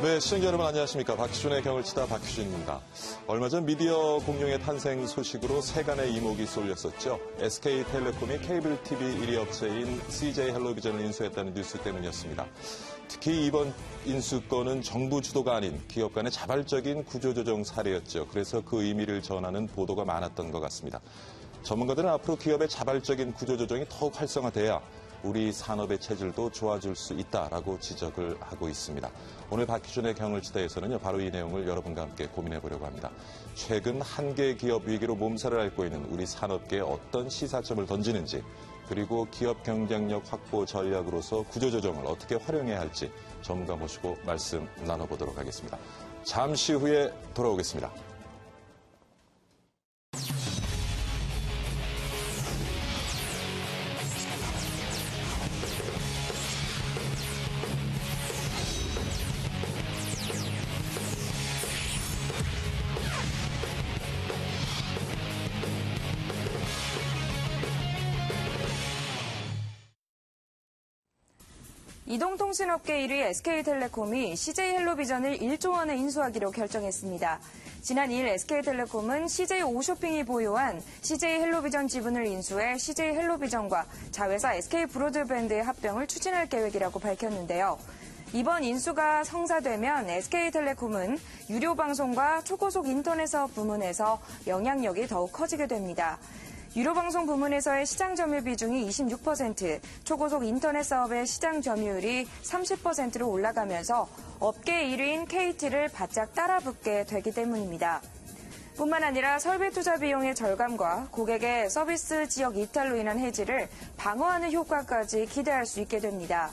네, 시청자 여러분 안녕하십니까. 박희준의 경을 치다 박희준입니다. 얼마 전 미디어 공룡의 탄생 소식으로 세간의 이목이 쏠렸었죠. SK텔레콤이 케이블 TV 1위 업체인 CJ헬로비전을 인수했다는 뉴스 때문이었습니다. 특히 이번 인수건은 정부 주도가 아닌 기업 간의 자발적인 구조조정 사례였죠. 그래서 그 의미를 전하는 보도가 많았던 것 같습니다. 전문가들은 앞으로 기업의 자발적인 구조조정이 더욱 활성화돼야 우리 산업의 체질도 좋아질 수 있다라고 지적을 하고 있습니다. 오늘 박희준의 경을 치다에서는요, 바로 이 내용을 여러분과 함께 고민해 보려고 합니다. 최근 한계 기업 위기로 몸살을 앓고 있는 우리 산업계에 어떤 시사점을 던지는지, 그리고 기업 경쟁력 확보 전략으로서 구조조정을 어떻게 활용해야 할지 전문가 모시고 말씀 나눠보도록 하겠습니다. 잠시 후에 돌아오겠습니다. 이동통신업계 1위 SK텔레콤이 CJ헬로비전을 1조 원에 인수하기로 결정했습니다. 지난 2일 SK텔레콤은 CJ5쇼핑이 보유한 CJ헬로비전 지분을 인수해 CJ헬로비전과 자회사 SK브로드밴드의 합병을 추진할 계획이라고 밝혔는데요. 이번 인수가 성사되면 SK텔레콤은 유료방송과 초고속 인터넷 사업 부문에서 영향력이 더욱 커지게 됩니다. 유료방송 부문에서의 시장 점유율 비중이 26%, 초고속 인터넷 사업의 시장 점유율이 30%로 올라가면서 업계 1위인 KT를 바짝 따라붙게 되기 때문입니다. 뿐만 아니라 설비 투자 비용의 절감과 고객의 서비스 지역 이탈로 인한 해지를 방어하는 효과까지 기대할 수 있게 됩니다.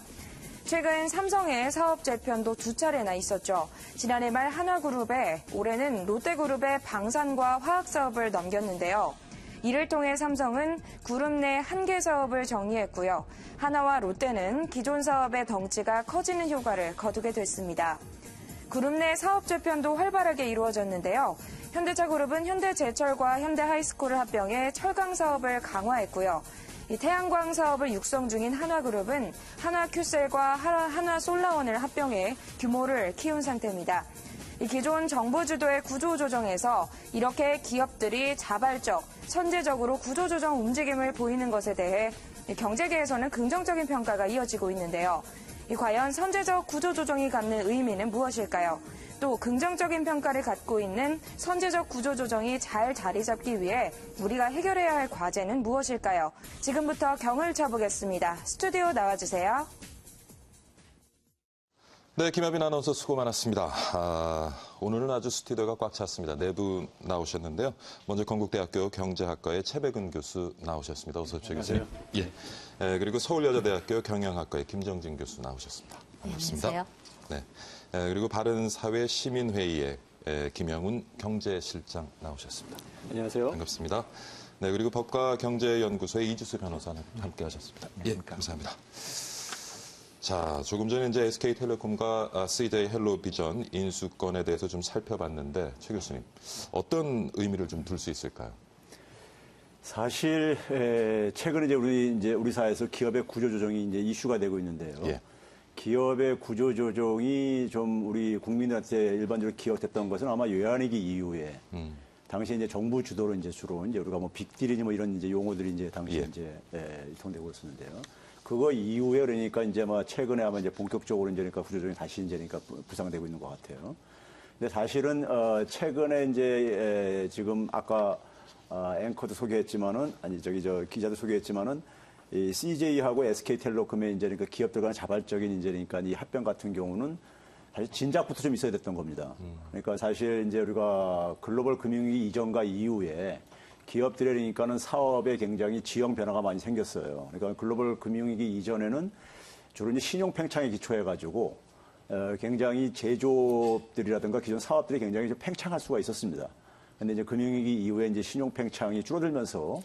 최근 삼성의 사업 재편도 두 차례나 있었죠. 지난해 말 한화그룹에, 올해는 롯데그룹의 방산과 화학 사업을 넘겼는데요. 이를 통해 삼성은 그룹 내 한계 사업을 정리했고요. 하나와 롯데는 기존 사업의 덩치가 커지는 효과를 거두게 됐습니다. 그룹 내 사업 재편도 활발하게 이루어졌는데요. 현대차그룹은 현대제철과 현대하이스콜을 합병해 철강 사업을 강화했고요. 이 태양광 사업을 육성 중인 한화그룹은 한화큐셀과 한화솔라원을 합병해 규모를 키운 상태입니다. 이 기존 정부 주도의 구조조정에서 이렇게 기업들이 자발적, 선제적으로 구조조정 움직임을 보이는 것에 대해 경제계에서는 긍정적인 평가가 이어지고 있는데요. 과연 선제적 구조조정이 갖는 의미는 무엇일까요? 또 긍정적인 평가를 갖고 있는 선제적 구조조정이 잘 자리 잡기 위해 우리가 해결해야 할 과제는 무엇일까요? 지금부터 경을 쳐보겠습니다. 스튜디오 나와주세요. 네, 김하빈 아나운서 수고 많았습니다. 오늘은 아주 스튜디오가 꽉 찼습니다. 네 분 나오셨는데요. 먼저 건국대학교 경제학과의 최백은 교수 나오셨습니다. 어서 오십시오, 교수님. 예. 그리고 서울여자대학교 경영학과의 김정진 교수 나오셨습니다. 반갑습니다. 안녕하세요. 네. 그리고 바른사회 시민회의의 김영훈 경제실장 나오셨습니다. 안녕하세요. 반갑습니다. 네, 그리고 법과경제연구소의 이주수 변호사 함께 하셨습니다. 예, 감사합니다. 자, 조금 전에 이제 SK텔레콤과 CJ헬로비전 인수건에 대해서 좀 살펴봤는데, 최 교수님, 어떤 의미를 좀 둘 수 있을까요? 사실 최근에 이제 우리 사회에서 기업의 구조조정이 이제 이슈가 되고 있는데요. 예. 기업의 구조조정이 좀 우리 국민한테 일반적으로 기억됐던 것은 아마 외환위기 이후에 당시 이제 정부 주도로 이제 주로 이제 우리가 뭐 빅딜이니 뭐 이런 이제 용어들이 이제 당시에 이제 유통되고 있었는데요. 그거 이후에 그러니까 이제 뭐 최근에 아마 이제 본격적으로 이제 그러니까 구조조정이 다시 이제 그러니까 부상되고 있는 것 같아요. 근데 사실은 최근에 이제 지금 아까 앵커도 소개했지만은 기자도 소개했지만은 이 CJ하고 SK텔레콤의 이제 그러니까 기업들 간의 자발적인 이제 그러니까 이 합병 같은 경우는 사실 진작부터 좀 있어야 됐던 겁니다. 그러니까 사실 이제 우리가 글로벌 금융위기 이전과 이후에 기업들이 그러니까는 사업에 굉장히 지형 변화가 많이 생겼어요. 그러니까 글로벌 금융위기 이전에는 주로 이제 신용 팽창에 기초해가지고 굉장히 제조업들이라든가 기존 사업들이 굉장히 좀 팽창할 수가 있었습니다. 근데 이제 금융위기 이후에 이제 신용 팽창이 줄어들면서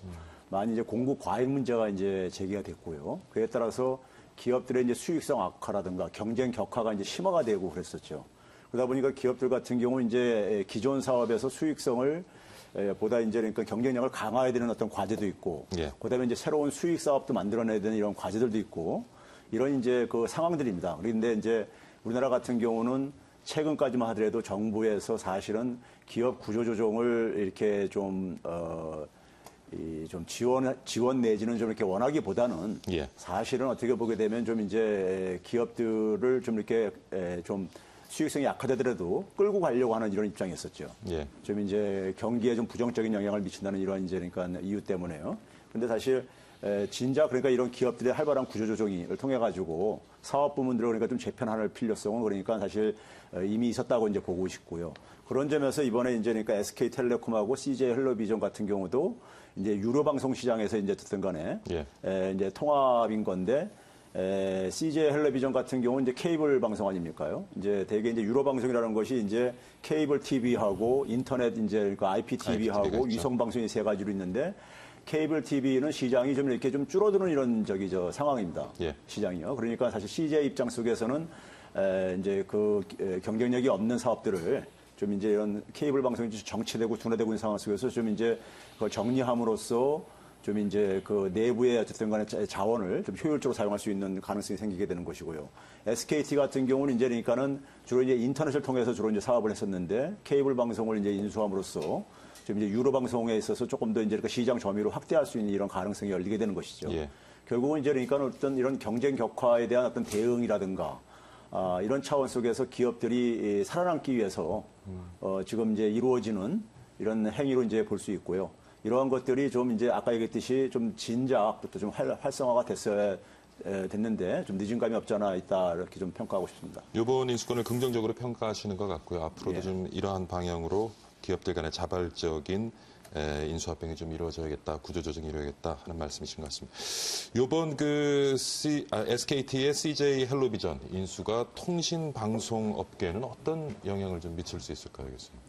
많이 이제 공급 과잉 문제가 이제 제기가 됐고요. 그에 따라서 기업들의 이제 수익성 악화라든가 경쟁 격화가 이제 심화가 되고 그랬었죠. 그러다 보니까 기업들 같은 경우 이제 기존 사업에서 수익성을 보다 이제 그러니까 경쟁력을 강화해야 되는 어떤 과제도 있고, 그다음에 이제 새로운 수익 사업도 만들어내야 되는 이런 과제들도 있고, 이런 이제 그 상황들입니다. 그런데 이제 우리나라 같은 경우는 최근까지만 하더라도 정부에서 사실은 기업 구조조정을 이렇게 좀 지원 내지는 좀 이렇게 원하기보다는 예. 사실은 어떻게 보게 되면 좀 이제 기업들을 좀 이렇게 좀 수익성이 약하더라도 끌고 가려고 하는 이런 입장이었었죠. 예. 좀 이제 경기에 좀 부정적인 영향을 미친다는 이런 이제 그러니까 이유 때문에요. 근데 사실 진작 그러니까 이런 기업들의 활발한 구조조정을 통해 가지고 사업 부문들을 그러니까 좀 재편할 필요성은 그러니까 사실 이미 있었다고 이제 보고 싶고요. 그런 점에서 이번에 이제 그러니까 SK텔레콤하고 CJ헬로비전 같은 경우도 이제 유료 방송 시장에서 이제 어쨌든 간에 예. 이제 통합인 건데 CJ헬로비전 같은 경우는 이제 케이블 방송 아닙니까요? 이제 대개 이제 유료 방송이라는 것이 이제 케이블 TV하고 인터넷 이제 그러니까 IPTV하고 위성 방송이 세 가지로 있는데 케이블 TV는 시장이 좀 이렇게 좀 줄어드는 이런 상황입니다. 예. 시장이요. 그러니까 사실 CJ 입장 속에서는 이제 그 경쟁력이 없는 사업들을 좀 이제 이런 케이블 방송이 정체되고 둔화되고 있는 상황 속에서 좀 이제 그걸 정리함으로써 좀 이제 그 내부의 어쨌든 간에 자원을 좀 효율적으로 사용할 수 있는 가능성이 생기게 되는 것이고요. SKT 같은 경우는 이제 그러니까는 주로 이제 인터넷을 통해서 주로 이제 사업을 했었는데 케이블 방송을 이제 인수함으로써 좀 이제 유료 방송에 있어서 조금 더 이제 시장 점유를 확대할 수 있는 이런 가능성이 열리게 되는 것이죠. 예. 결국은 이제 그러니까 어떤 이런 경쟁 격화에 대한 어떤 대응이라든가 이런 차원 속에서 기업들이 살아남기 위해서 지금 이제 이루어지는 이런 행위로 이제 볼 수 있고요. 이러한 것들이 좀 이제 아까 얘기했듯이 좀 진작부터 좀 활성화가 됐는데 좀 늦은 감이 없지 않아 있다 이렇게 좀 평가하고 싶습니다. 이번 인수권을 긍정적으로 평가하시는 것 같고요. 앞으로도 예. 좀 이러한 방향으로 기업들 간의 자발적인 인수합병이 좀 이루어져야겠다, 구조조정이 이루어야겠다 하는 말씀이신 것 같습니다. 이번 SKT의 CJ 헬로비전 인수가 통신방송업계에는 어떤 영향을 좀 미칠 수 있을까요, 교수님?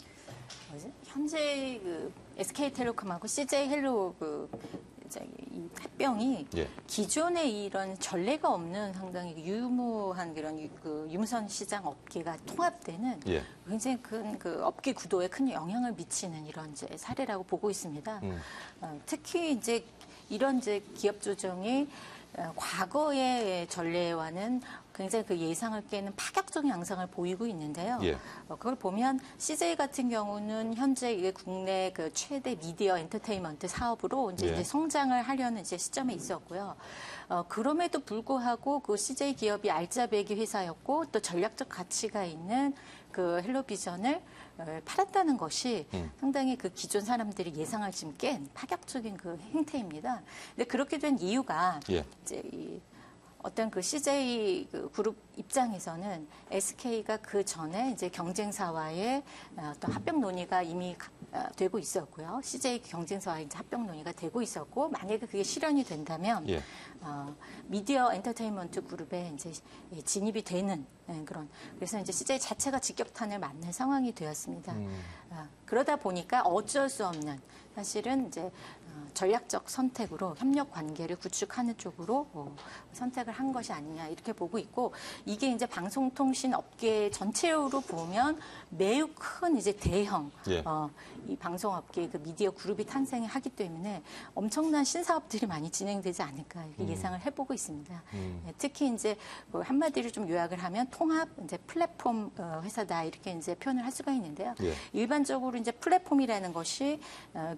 현재 그 SK텔레콤하고 CJ헬로 이 합병이 예. 기존의 이런 전례가 없는 상당히 유무한 그런 그 유무선 시장 업계가 통합되는 예. 굉장히 큰 그 업계 구도에 큰 영향을 미치는 이런 이제 사례라고 보고 있습니다. 특히 이제 이런 이제 기업 조정이 과거의 전례와는 굉장히 그 예상을 깨는 파격적인 양상을 보이고 있는데요. 예. 그걸 보면 CJ 같은 경우는 현재 이게 국내 그 최대 미디어 엔터테인먼트 사업으로 이제 성장을 하려는 이제 시점에 있었고요. 그럼에도 불구하고 그 CJ 기업이 알짜배기 회사였고 또 전략적 가치가 있는 그 헬로비전을 팔았다는 것이 상당히 그 기존 사람들이 예상을 지금 깬 파격적인 그 행태입니다. 근데 그렇게 된 이유가 이제 어떤 그 CJ 그 그룹 입장에서는 SK가 그 전에 이제 경쟁사와의 어떤 합병 논의가 이미 되고 있었고요. CJ 경쟁사와의 이제 합병 논의가 되고 있었고, 만약에 그게 실현이 된다면 미디어 엔터테인먼트 그룹에 이제 진입이 되는 그런, 그래서 이제 CJ 자체가 직격탄을 맞는 상황이 되었습니다. 그러다 보니까 어쩔 수 없는 사실은 이제 전략적 선택으로 협력 관계를 구축하는 쪽으로 선택을 한 것이 아니냐 이렇게 보고 있고, 이게 이제 방송통신 업계 전체로 보면 매우 큰 이제 대형 이 방송업계 그 미디어 그룹이 탄생하기 때문에 엄청난 신사업들이 많이 진행되지 않을까 이렇게 예상을 해보고 있습니다. 특히 이제 한마디로 좀 요약을 하면 통합 이제 플랫폼 회사다 이렇게 이제 표현을 할 수가 있는데요. 일반적으로 이제 플랫폼이라는 것이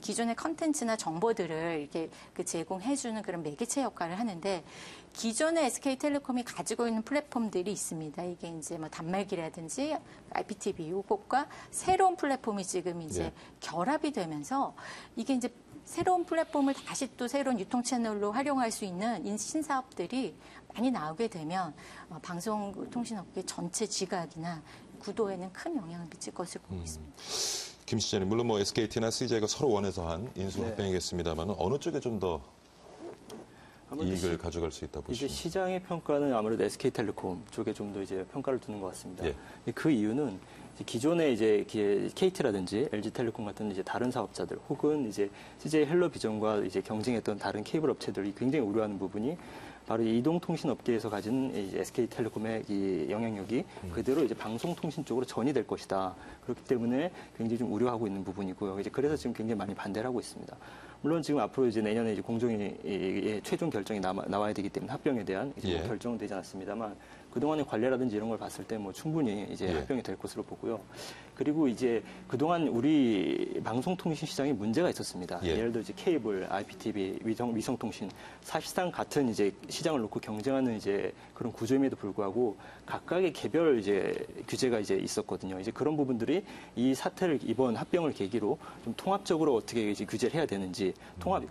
기존의 컨텐츠나 정보들을 이렇게 그 제공해주는 그런 매개체 역할을 하는데, 기존의 SK텔레콤이 가지고 있는 플랫폼들이 있습니다. 이게 이제 뭐 단말기라든지 IPTV 이것과 새로운 플랫폼이 지금 이제 결합이 되면서 이게 이제 새로운 플랫폼을 다시 또 새로운 유통 채널로 활용할 수 있는 신사업들이 많이 나오게 되면 방송통신업계 전체 지각이나 구도에는 큰 영향을 미칠 것을 보고 있습니다. 김 시장님, 물론 뭐 SKT나 CJ가 서로 원해서 한 인수 합병이겠습니다만 어느 쪽에 좀 더 이익을 가져갈 수 있다 보시죠? 이제 시장의 평가는 아무래도 SK텔레콤 쪽에 좀 더 이제 평가를 두는 것 같습니다. 그 이유는 기존의 이제 KT라든지 LG텔레콤 같은 이제 다른 사업자들 혹은 이제 CJ 헬로비전과 이제 경쟁했던 다른 케이블 업체들이 굉장히 우려하는 부분이 바로 이동통신업계에서 가진 SK텔레콤의 이 영향력이 그대로 이제 방송통신 쪽으로 전이될 것이다. 그렇기 때문에 굉장히 좀 우려하고 있는 부분이고요. 이제 그래서 지금 굉장히 많이 반대를 하고 있습니다. 물론 지금 앞으로 이제 내년에 이제 공정위 최종 결정이 나와야 되기 때문에 합병에 대한 이제 뭐 결정되지 않았습니다만, 그동안의 관례라든지 이런 걸 봤을 때 뭐 충분히 이제 합병이 될 것으로 보고요. 그리고 이제 그동안 우리 방송통신 시장에 문제가 있었습니다. 예를 들어 이제 케이블, IPTV, 위성통신 사실상 같은 이제 시장을 놓고 경쟁하는 이제 그런 구조임에도 불구하고 각각의 개별 이제 규제가 이제 있었거든요. 이제 그런 부분들이 이 사태를 이번 합병을 계기로 좀 통합적으로 어떻게 이제 규제를 해야 되는지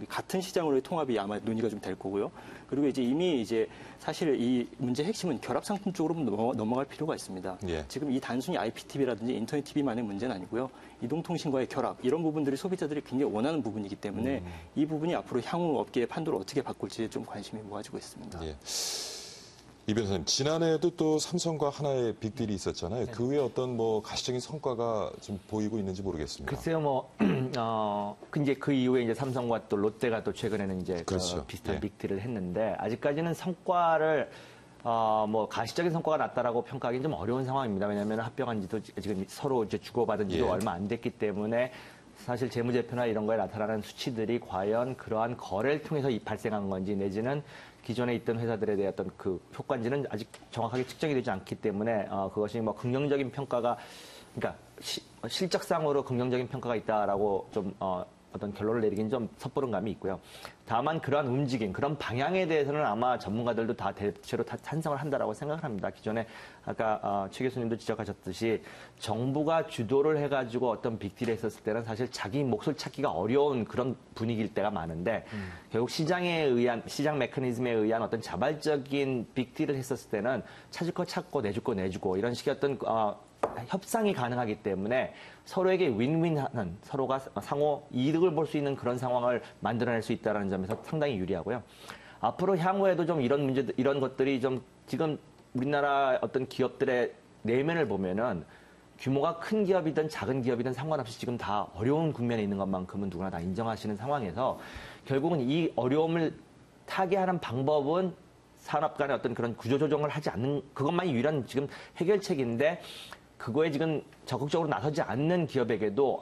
같은 시장으로의 통합이 아마 논의가 좀 될 거고요. 그리고 이제 이미 이제 사실 이 문제 핵심은 결합 상품 쪽으로 넘어갈 필요가 있습니다. 지금 이 단순히 IPTV라든지 인터넷 TV만의 문제는 아니고요. 이동통신과의 결합 이런 부분들이 소비자들이 굉장히 원하는 부분이기 때문에 이 부분이 앞으로 향후 업계의 판도를 어떻게 바꿀지 좀 관심이 모아지고 있습니다. 이 변호사님, 지난해에도 또 삼성과 하나의 빅딜이 있었잖아요. 그 후에 어떤 뭐 가시적인 성과가 좀 보이고 있는지 모르겠습니다. 글쎄요, 이제 그 이후에 이제 삼성과 또 롯데가 또 최근에는 이제 그렇죠. 비슷한 빅딜을 했는데 아직까지는 성과를 뭐 가시적인 성과가 났다라고 평가하기는 좀 어려운 상황입니다. 왜냐하면 합병한 지도 지금 서로 이제 주고받은 지도 얼마 안 됐기 때문에 사실 재무제표나 이런 거에 나타나는 수치들이 과연 그러한 거래를 통해서 발생한 건지 내지는 기존에 있던 회사들에 대한 어떤 그 효과인지는 아직 정확하게 측정이 되지 않기 때문에 그것이 뭐 긍정적인 평가가 그러니까 실적상으로 긍정적인 평가가 있다라고 좀 어떤 결론을 내리긴 좀 섣부른 감이 있고요. 다만 그러한 움직임, 그런 방향에 대해서는 아마 전문가들도 다 대체로 다 찬성을 한다라고 생각을 합니다. 기존에 아까 최 교수님도 지적하셨듯이 정부가 주도를 해가지고 어떤 빅딜을 했었을 때는 사실 자기 몫을 찾기가 어려운 그런 분위기일 때가 많은데 결국 시장에 의한 시장 메커니즘에 의한 어떤 자발적인 빅딜을 했었을 때는 찾을 거 찾고 내줄 거 내주고 이런 식의 어떤 협상이 가능하기 때문에 서로에게 윈윈하는 서로가 상호 이득을 볼 수 있는 그런 상황을 만들어낼 수 있다는 점에서 상당히 유리하고요. 앞으로 향후에도 좀 이런 것들이 좀 지금 우리나라 어떤 기업들의 내면을 보면은 규모가 큰 기업이든 작은 기업이든 상관없이 지금 다 어려운 국면에 있는 것만큼은 누구나 다 인정하시는 상황에서 결국은 이 어려움을 타개하는 방법은 산업 간의 어떤 그런 구조조정을 하지 않는 그것만이 유일한 지금 해결책인데 그거에 지금 적극적으로 나서지 않는 기업에게도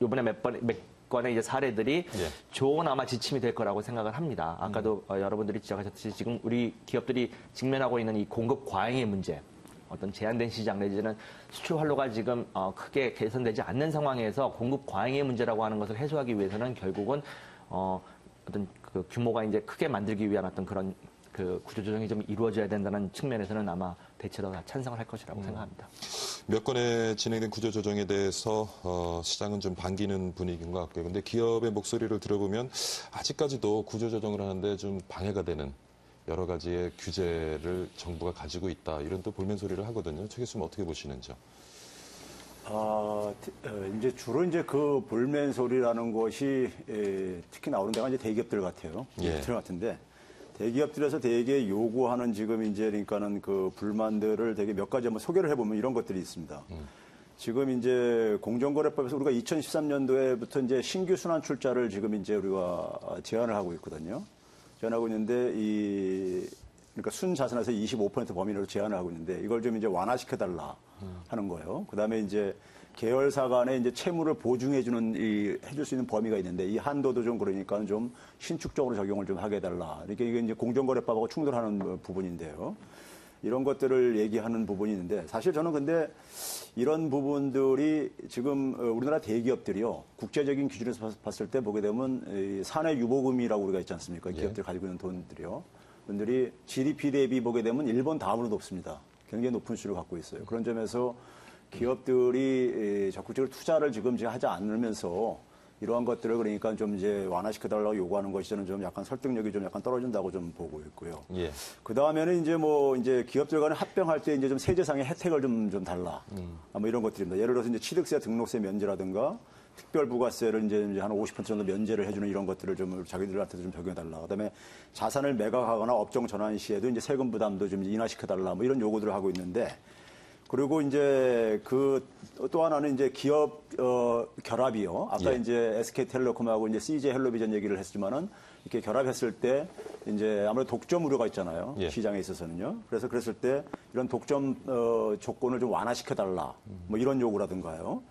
이번에 몇 건의 이제 사례들이 좋은 아마 지침이 될 거라고 생각을 합니다. 아까도 여러분들이 지적하셨듯이 지금 우리 기업들이 직면하고 있는 이 공급 과잉의 문제, 어떤 제한된 시장 내지는 수출 활로가 지금 크게 개선되지 않는 상황에서 공급 과잉의 문제라고 하는 것을 해소하기 위해서는 결국은 어떤 그 규모가 이제 크게 만들기 위한 어떤 그런 그 구조조정이 좀 이루어져야 된다는 측면에서는 아마 대체로 다 찬성을 할 것이라고 생각합니다. 몇 건의 진행된 구조조정에 대해서 시장은 좀 반기는 분위기인 것 같고요. 근데 기업의 목소리를 들어보면 아직까지도 구조조정을 하는데 좀 방해가 되는 여러 가지의 규제를 정부가 가지고 있다. 이런 또 볼멘 소리를 하거든요. 최 교수님 어떻게 보시는지요? 이제 주로 이제 그 볼멘 소리라는 것이 특히 나오는 데가 이제 대기업들 같아요. 대기업들 같은데 대기업들에서 되게 요구하는 지금 이제 그러니까는 그 불만들을 되게 몇 가지 한번 소개를 해보면 이런 것들이 있습니다. 지금 이제 공정거래법에서 우리가 2013년도에부터 이제 신규 순환 출자를 지금 이제 우리가 제한을 하고 있거든요. 제한하고 있는데 그러니까 순자산에서 25% 범위로 제한을 하고 있는데 이걸 좀 이제 완화시켜달라 하는 거예요. 그 다음에 이제 계열사 간에 이제 채무를 보증해주는 해줄 수 있는 범위가 있는데 이 한도도 좀 그러니까 좀 신축적으로 적용을 좀 하게 해달라. 이렇게 이게 이제 공정거래법하고 충돌하는 부분인데요. 이런 것들을 얘기하는 부분이 있는데 사실 저는 근데 이런 부분들이 지금 우리나라 대기업들이요. 국제적인 기준에서 봤을 때 보게 되면 사내 유보금이라고 우리가 있지 않습니까? 기업들이 가지고 있는 돈들이요. 분들이 GDP 대비 보게 되면 일본 다음으로 높습니다. 굉장히 높은 수를 갖고 있어요. 그런 점에서 기업들이 적극적으로 투자를 지금 하지 않으면서 이러한 것들을 그러니까 좀 이제 완화시켜달라고 요구하는 것이 저는 좀 약간 설득력이 좀 약간 떨어진다고 좀 보고 있고요. 그 다음에는 이제 뭐 이제 기업들 간에 합병할 때 이제 좀 세제상의 혜택을 좀 달라. 뭐 이런 것들입니다. 예를 들어서 이제 취득세 등록세 면제라든가 특별부가세를 이제 한 50% 정도 면제를 해주는 이런 것들을 좀 자기들한테도 좀 적용해달라. 그다음에 자산을 매각하거나 업종 전환 시에도 이제 세금 부담도 좀 인하시켜달라. 뭐 이런 요구들을 하고 있는데 그리고 이제 또 하나는 이제 기업 결합이요. 아까 이제 SK텔레콤하고 이제 CJ 헬로비전 얘기를 했지만은 이렇게 결합했을 때 이제 아무래도 독점 우려가 있잖아요. 시장에 있어서는요. 그래서 그랬을 때 이런 독점 조건을 좀 완화시켜달라. 뭐 이런 요구라든가요.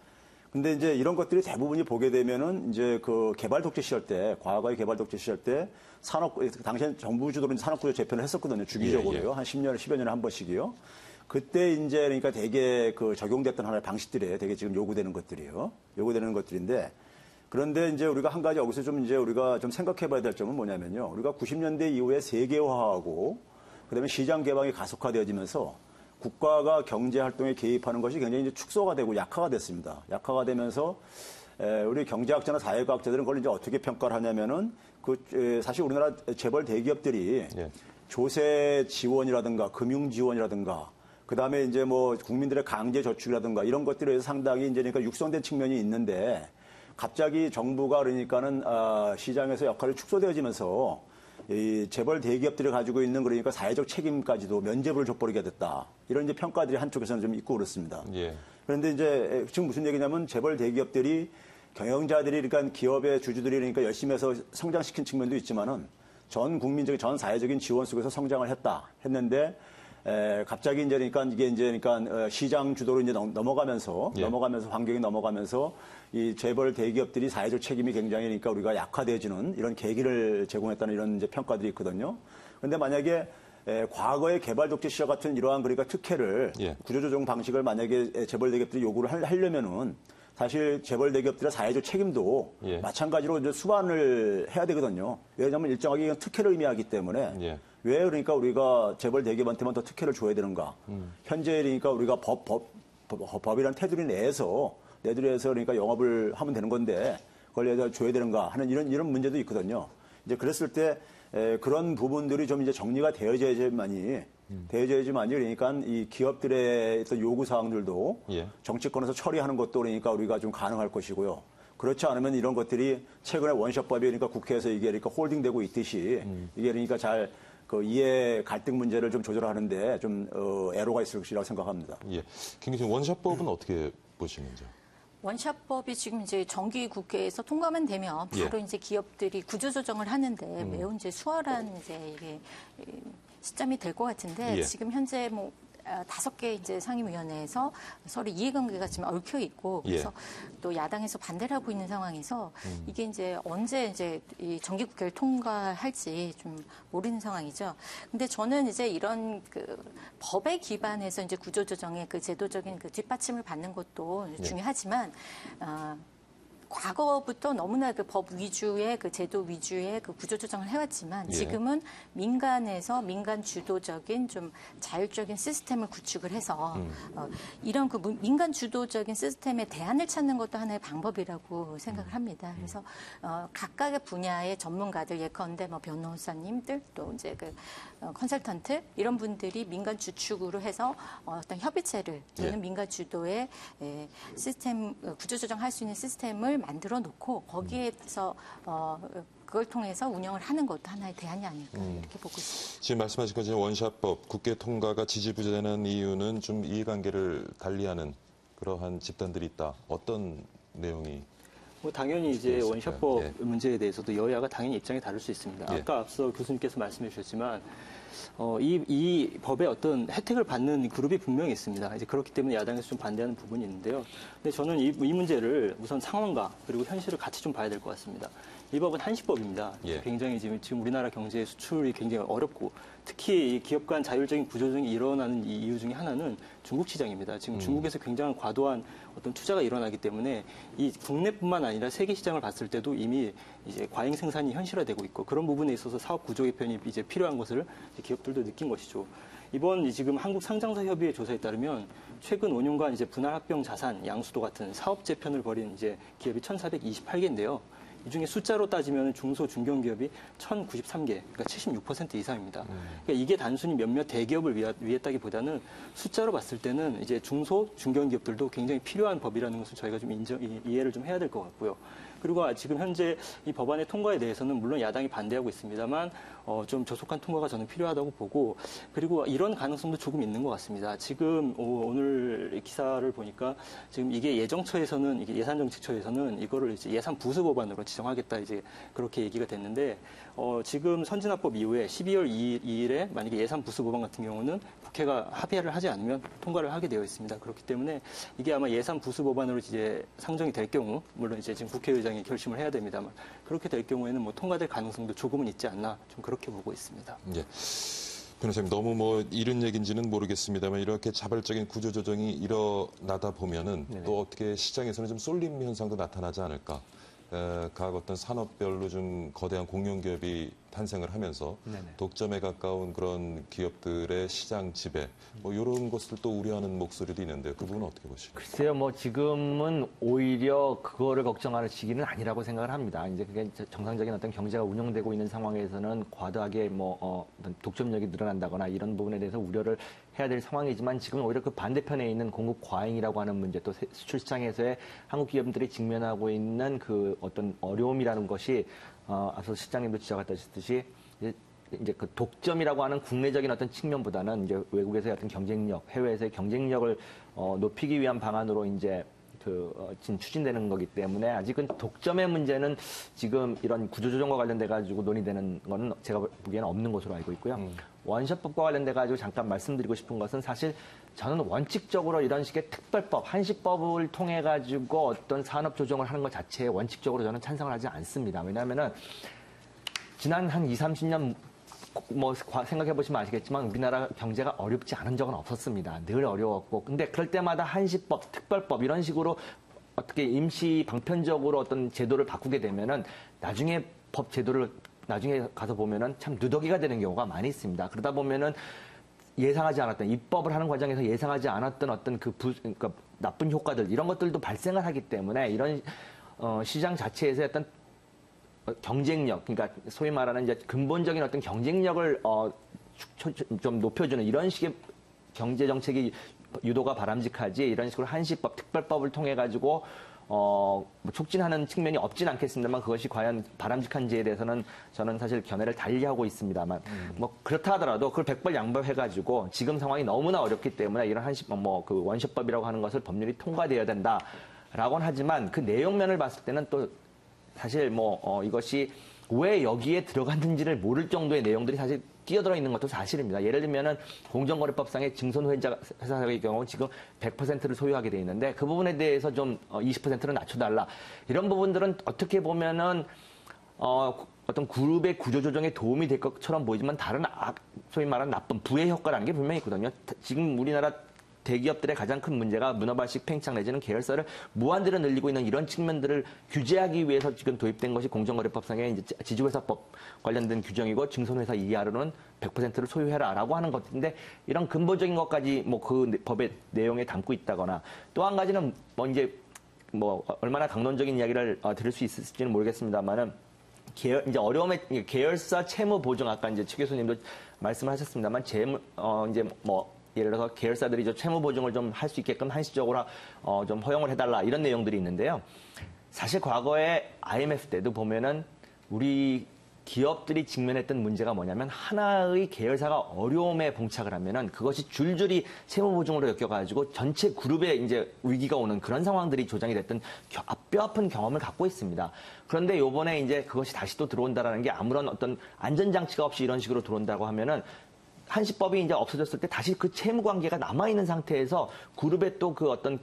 근데 이제 이런 것들이 대부분이 보게 되면은 이제 그 개발 독재 시절 때, 과거의 개발 독재 시절 때 당시엔 정부 주도로 산업구조 재편을 했었거든요. 주기적으로요. 한 10년, 10여 년에 한 번씩이요. 그때 이제 그러니까 되게 그 적용됐던 하나의 방식들이 되게 지금 요구되는 것들이요. 요구되는 것들인데 그런데 이제 우리가 한 가지 여기서 좀 이제 우리가 좀 생각해 봐야 될 점은 뭐냐면요. 우리가 90년대 이후에 세계화하고 그다음에 시장 개방이 가속화되어지면서 국가가 경제 활동에 개입하는 것이 굉장히 이제 축소가 되고 약화가 됐습니다. 약화가 되면서 우리 경제학자나 사회과학자들은 그걸 이제 어떻게 평가를 하냐면은 사실 우리나라 재벌 대기업들이 조세 지원이라든가 금융 지원이라든가 그다음에 이제 뭐 국민들의 강제 저축이라든가 이런 것들에 의해서 상당히 이제 그러니까 육성된 측면이 있는데 갑자기 정부가 그러니까는 시장에서 역할이 축소되어지면서 이 재벌 대기업들이 가지고 있는 그러니까 사회적 책임까지도 면죄부를 줘버리게 됐다. 이런 이제 평가들이 한쪽에서는 좀 있고 그렇습니다. 예. 그런데 이제 지금 무슨 얘기냐면 재벌 대기업들이 경영자들이 그러니까 기업의 주주들이 그러니까 열심히 해서 성장시킨 측면도 있지만은 전 국민적인 전 사회적인 지원 속에서 성장을 했는데 갑자기 이제 그러니까 이게 이제 그러니까 시장 주도로 이제 넘어가면서 환경이 넘어가면서 이 재벌 대기업들이 사회적 책임이 굉장히 그러니까 우리가 약화되어지는 이런 계기를 제공했다는 이런 이제 평가들이 있거든요. 그런데 만약에 과거의 개발 독재 시절 같은 이러한 그러니까 특혜를 구조조정 방식을 만약에 재벌 대기업들이 요구를 하려면은 사실 재벌 대기업들의 사회적 책임도 마찬가지로 이제 수반을 해야 되거든요. 왜냐하면 일정하게 이건 특혜를 의미하기 때문에 왜 그러니까 우리가 재벌 대기업한테만 더 특혜를 줘야 되는가? 현재 그러니까 우리가 법이란 테두리 내에서 그러니까 영업을 하면 되는 건데 그걸 줘야 되는가 하는 이런 문제도 있거든요. 이제 그랬을 때 그런 부분들이 좀 이제 정리가 되어져야지만이 그러니까 이 기업들의 어떤 요구 사항들도 정치권에서 처리하는 것도 그러니까 우리가 좀 가능할 것이고요. 그렇지 않으면 이런 것들이 최근에 원샷법이 그러니까 국회에서 이게 그러니까 홀딩되고 있듯이 이게 그러니까 잘 그 이해 갈등 문제를 좀 조절하는데 좀 애로가 있을 것이라고 생각합니다. 예. 김 교수님, 원샷법은 어떻게 보시는지요? 원샷법이 지금 이제 정기 국회에서 통과만 되면 바로 이제 기업들이 구조조정을 하는데 매우 이제 수월한 이제 이게 시점이 될 것 같은데 지금 현재 뭐 5개 이제 상임위원회에서 서로 이해관계가 지금 얽혀 있고 그래서 또 야당에서 반대를 하고 있는 상황에서 이게 이제 언제 이제 이 정기국회를 통과할지 좀 모르는 상황이죠. 근데 저는 이제 이런 그 법에 기반해서 이제 구조조정의 그 제도적인 그 뒷받침을 받는 것도 중요하지만 과거부터 너무나 그 법 위주의 그 제도 위주의 그 구조조정을 해왔지만 지금은 민간에서 민간 주도적인 좀 자율적인 시스템을 구축을 해서 이런 그 민간 주도적인 시스템에 대안을 찾는 것도 하나의 방법이라고 생각을 합니다. 그래서 각각의 분야의 전문가들 예컨대 뭐 변호사님들 또 이제 그 컨설턴트 이런 분들이 민간 주축으로 해서 어떤 협의체를 또는 민간 주도의 시스템 구조조정할 수 있는 시스템을 만들어 놓고 거기에서 그걸 통해서 운영을 하는 것도 하나의 대안이 아닐까 이렇게 보고 있습니다. 지금 말씀하신 것처럼 원샷법 국회 통과가 지지부진하는 이유는 좀 이해관계를 달리하는 그러한 집단들이 있다. 어떤 내용이? 뭐 당연히 이제 원샷법 문제에 대해서도 여야가 당연히 입장이 다를 수 있습니다. 아까 앞서 교수님께서 말씀해 주셨지만 이 법에 어떤 혜택을 받는 그룹이 분명히 있습니다. 이제 그렇기 때문에 야당에서 좀 반대하는 부분이 있는데요. 근데 저는 이 문제를 우선 상황과 그리고 현실을 같이 좀 봐야 될 것 같습니다. 이 법은 한시법입니다. 굉장히 지금 우리나라 경제 수출이 굉장히 어렵고 특히 이 기업 간 자율적인 구조조정이 일어나는 이 이유 중에 하나는 중국 시장입니다. 지금 중국에서 굉장히 과도한 어떤 투자가 일어나기 때문에 이 국내뿐만 아니라 세계 시장을 봤을 때도 이미 이제 과잉 생산이 현실화되고 있고 그런 부분에 있어서 사업 구조 개편이 이제 필요한 것을 기업들도 느낀 것이죠. 이번 지금 한국 상장사 협의회 조사에 따르면 최근 5년간 이제 분할 합병 자산, 양수도 같은 사업 재편을 벌인 이제 기업이 1,428개인데요. 이 중에 숫자로 따지면 중소 중견기업이 1,093개, 그러니까 76% 이상입니다. 그러니까 이게 단순히 몇몇 대기업을 위했다기보다는 숫자로 봤을 때는 이제 중소 중견기업들도 굉장히 필요한 법이라는 것을 저희가 좀 이해를 좀 해야 될 것 같고요. 그리고 지금 현재 이 법안의 통과에 대해서는 물론 야당이 반대하고 있습니다만 좀 조속한 통과가 저는 필요하다고 보고 그리고 이런 가능성도 조금 있는 것 같습니다. 지금 오늘 기사를 보니까 지금 이게 예정처에서는 이게 예산정책처에서는 이거를 이제 예산 부수 법안으로 지정하겠다 이제 그렇게 얘기가 됐는데 지금 선진화법 이후에 12월 2일에 만약에 예산 부수 법안 같은 경우는 국회가 합의를 하지 않으면 통과를 하게 되어 있습니다. 그렇기 때문에 이게 아마 예산 부수 법안으로 이제 상정이 될 경우 물론 이제 지금 국회의장이 결심을 해야 됩니다만 그렇게 될 경우에는 뭐 통과될 가능성도 조금은 있지 않나 좀 그렇게 보고 있습니다. 예. 변호사님 너무 뭐 이른 얘기인지는 모르겠습니다만 이렇게 자발적인 구조조정이 일어나다 보면은 또 어떻게 시장에서는 좀 쏠림 현상도 나타나지 않을까. 각 어떤 산업별로 좀 거대한 공룡기업이 탄생을 하면서 독점에 가까운 그런 기업들의 시장 지배 뭐 이런 것을 또 우려하는 목소리도 있는데 그 부분은 어떻게 보십니까? 글쎄요, 뭐 지금은 오히려 그거를 걱정하는 시기는 아니라고 생각을 합니다. 이제 그게 정상적인 어떤 경제가 운영되고 있는 상황에서는 과도하게 어떤 독점력이 늘어난다거나 이런 부분에 대해서 우려를 해야 될 상황이지만 지금 오히려 그 반대편에 있는 공급 과잉이라고 하는 문제 또 수출 시장에서의 한국 기업들이 직면하고 있는 그 어떤 어려움이라는 것이 앞서 실장님도 지적하셨듯이 이제 그 독점이라고 하는 국내적인 어떤 측면보다는 이제 외국에서의 어떤 경쟁력, 해외에서의 경쟁력을 높이기 위한 방안으로 이제 지금 추진되는 거기 때문에 아직은 독점의 문제는 지금 이런 구조조정과 관련돼 가지고 논의되는 거는 제가 보기에는 없는 것으로 알고 있고요. 원샷법과 관련돼 가지고 잠깐 말씀드리고 싶은 것은 사실 저는 원칙적으로 이런 식의 특별법, 한시법을 통해 가지고 어떤 산업 조정을 하는 것 자체에 원칙적으로 저는 찬성을 하지 않습니다. 왜냐하면은 지난 한 20, 30년 뭐 생각해 보시면 아시겠지만 우리나라 경제가 어렵지 않은 적은 없었습니다. 늘 어려웠고 근데 그럴 때마다 한시법, 특별법 이런 식으로 어떻게 임시 방편적으로 어떤 제도를 바꾸게 되면은 나중에 법 제도를 나중에 가서 보면은 참 누더기가 되는 경우가 많이 있습니다. 그러다 보면은 예상하지 않았던 입법을 하는 과정에서 예상하지 않았던 어떤 그러니까 나쁜 효과들 이런 것들도 발생을 하기 때문에 이런 시장 자체에서 어떤 경쟁력, 그러니까 소위 말하는 이제 근본적인 어떤 경쟁력을 좀 높여주는 이런 식의 경제 정책이 유도가 바람직하지 이런 식으로 한시법, 특별법을 통해 가지고 뭐 촉진하는 측면이 없진 않겠습니다만 그것이 과연 바람직한지에 대해서는 저는 사실 견해를 달리하고 있습니다만 뭐 그렇다 하더라도 그걸 백발양보해 가지고 지금 상황이 너무나 어렵기 때문에 이런 한시법 그 원시법이라고 하는 것을 법률이 통과되어야 된다라고는 하지만 그 내용면을 봤을 때는 또 사실 이것이 왜 여기에 들어갔는지를 모를 정도의 내용들이 사실 끼어들어 있는 것도 사실입니다. 예를 들면은 공정거래법상의 증손회사의 경우 지금 100%를 소유하게 돼 있는데 그 부분에 대해서 좀 20%를 낮춰달라. 이런 부분들은 어떻게 보면은 어떤 그룹의 구조조정에 도움이 될 것처럼 보이지만 다른 소위 말하는 나쁜 부의 효과라는 게 분명히 있거든요. 지금 우리나라 대기업들의 가장 큰 문제가 문어발식 팽창 내지는 계열사를 무한대로 늘리고 있는 이런 측면들을 규제하기 위해서 지금 도입된 것이 공정거래법상의 이제 지주회사법 관련된 규정이고 증손회사 이하로는 100%를 소유해라라고 하는 것인데 이런 근본적인 것까지 그 법의 내용에 담고 있다거나 또 한 가지는 이제 얼마나 강론적인 이야기를 들을 수 있을지는 모르겠습니다만은 이제 어려움의 계열사 채무 보증 아까 이제 최 교수님도 말씀을 하셨습니다만 예를 들어서 계열사들이 채무 보증을 좀 할 수 있게끔 한시적으로 좀 허용을 해달라 이런 내용들이 있는데요. 사실 과거에 IMF 때도 보면은 우리 기업들이 직면했던 문제가 뭐냐면 하나의 계열사가 어려움에 봉착을 하면은 그것이 줄줄이 채무 보증으로 엮여가지고 전체 그룹에 이제 위기가 오는 그런 상황들이 조장이 됐던 뼈아픈 경험을 갖고 있습니다. 그런데 요번에 이제 그것이 다시 또 들어온다라는 게 아무런 어떤 안전장치가 없이 이런 식으로 들어온다고 하면은 한시법이 이제 없어졌을 때 다시 그 채무 관계가 남아있는 상태에서 그룹의 또 그 어떤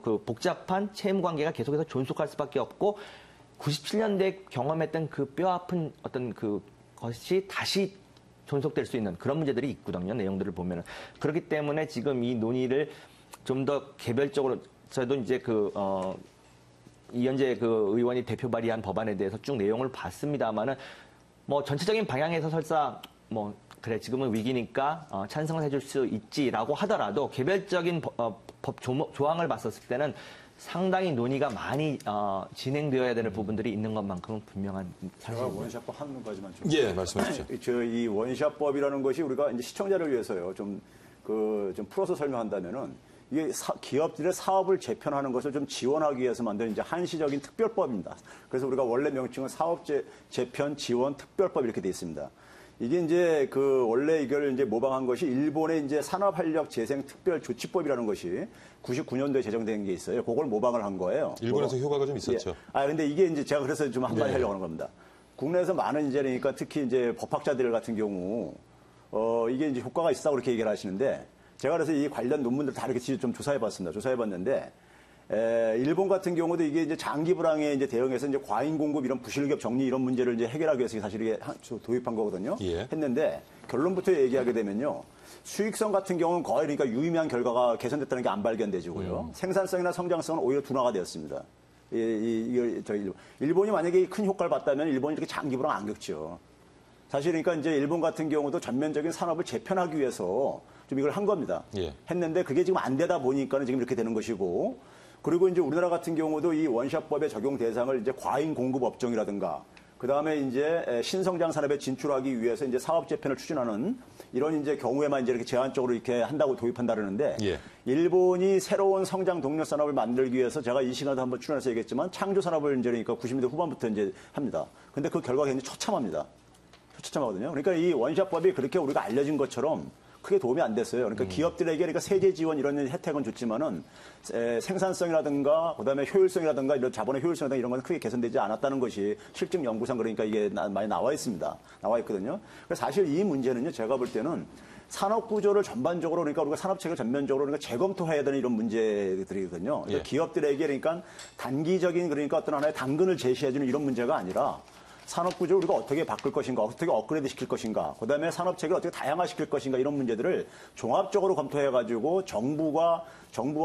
그 복잡한 채무 관계가 계속해서 존속할 수밖에 없고 97년대에 경험했던 그 뼈아픈 어떤 그 것이 다시 존속될 수 있는 그런 문제들이 있거든요. 내용들을 보면은. 그렇기 때문에 지금 이 논의를 좀 더 개별적으로 저도 이제 이현재 그 의원이 대표 발의한 법안에 대해서 쭉 내용을 봤습니다만은 전체적인 방향에서 설사 그래 지금은 위기니까 찬성을 해줄 수 있지라고 하더라도 개별적인 법 조항을 봤었을 때는 상당히 논의가 많이 진행되어야 되는 부분들이 있는 것만큼은 분명한 사실입니다. 제가 원샷법 한 가지만 좀. 예, 말씀해 주십시오. 이 원샷법이라는 것이 우리가 이제 시청자를 위해서요 좀 풀어서 설명한다면은 이게 기업들의 사업을 재편하는 것을 좀 지원하기 위해서 만든 이제 한시적인 특별법입니다. 그래서 우리가 원래 명칭은 사업 재편 지원 특별법 이렇게 돼 있습니다. 이게 이제 원래 이걸 이제 모방한 것이 일본의 이제 산업활력 재생 특별 조치법이라는 것이 99년도에 제정된 게 있어요. 그걸 모방을 한 거예요. 일본에서 효과가 좀 있었죠. 예. 근데 이게 이제 제가 그래서 좀 한마디 하려고 하는 겁니다. 국내에서 많은 이제 그러니까 특히 이제 법학자들 같은 경우 이게 이제 효과가 있다고 그렇게 얘기를 하시는데 제가 그래서 이 관련 논문들 다 이렇게 좀 조사해 봤습니다. 조사해 봤는데 일본 같은 경우도 이게 이제 장기 불황에 이제 대응해서 이제 과잉 공급 이런 부실기업 정리 이런 문제를 이제 해결하기 위해서 사실 이게 도입한 거거든요. 예. 했는데 결론부터 얘기하게 되면요. 수익성 같은 경우는 거의 그러니까 유의미한 결과가 개선됐다는 게 안 발견되지고요. 생산성이나 성장성은 오히려 둔화가 되었습니다. 일본이 만약에 큰 효과를 봤다면 일본이 이렇게 장기 불황 안 겪죠. 사실 그러니까 이제 일본 같은 경우도 전면적인 산업을 재편하기 위해서 좀 이걸 한 겁니다. 예. 했는데 그게 지금 안 되다 보니까는 지금 이렇게 되는 것이고 그리고 이제 우리나라 같은 경우도 이 원샷법의 적용 대상을 이제 과잉 공급 업종이라든가 그 다음에 이제 신성장 산업에 진출하기 위해서 이제 사업 재편을 추진하는 이런 이제 경우에만 이제 이렇게 제한적으로 이렇게 한다고 도입한다 그러는데 예. 일본이 새로운 성장 동력 산업을 만들기 위해서 제가 이 시간에도 한번 출연해서 얘기했지만 창조 산업을 이제 그러니까 90년대 후반부터 이제 합니다. 근데 그 결과가 굉장히 처참합니다. 처참하거든요. 그러니까 이 원샷법이 그렇게 우리가 알려진 것처럼 크게 도움이 안 됐어요. 그러니까 기업들에게 그러니까 세제 지원 이런 혜택은 줬지만은 생산성이라든가 그다음에 효율성이라든가 이런 자본의 효율성이라든가 이런 건 크게 개선되지 않았다는 것이 실증 연구상 그러니까 이게 많이 나와 있습니다. 나와 있거든요. 그래서 사실 이 문제는요. 제가 볼 때는 산업 구조를 전반적으로 그러니까 우리가 산업체계를 전면적으로 그러니까 재검토해야 되는 이런 문제들이거든요. 그러니까 예. 기업들에게 그러니까 단기적인 그러니까 어떤 하나의 당근을 제시해주는 이런 문제가 아니라 산업 구조를 우리가 어떻게 바꿀 것인가, 어떻게 업그레이드 시킬 것인가, 그다음에 산업 체계를 어떻게 다양화시킬 것인가 이런 문제들을 종합적으로 검토해가지고 정부와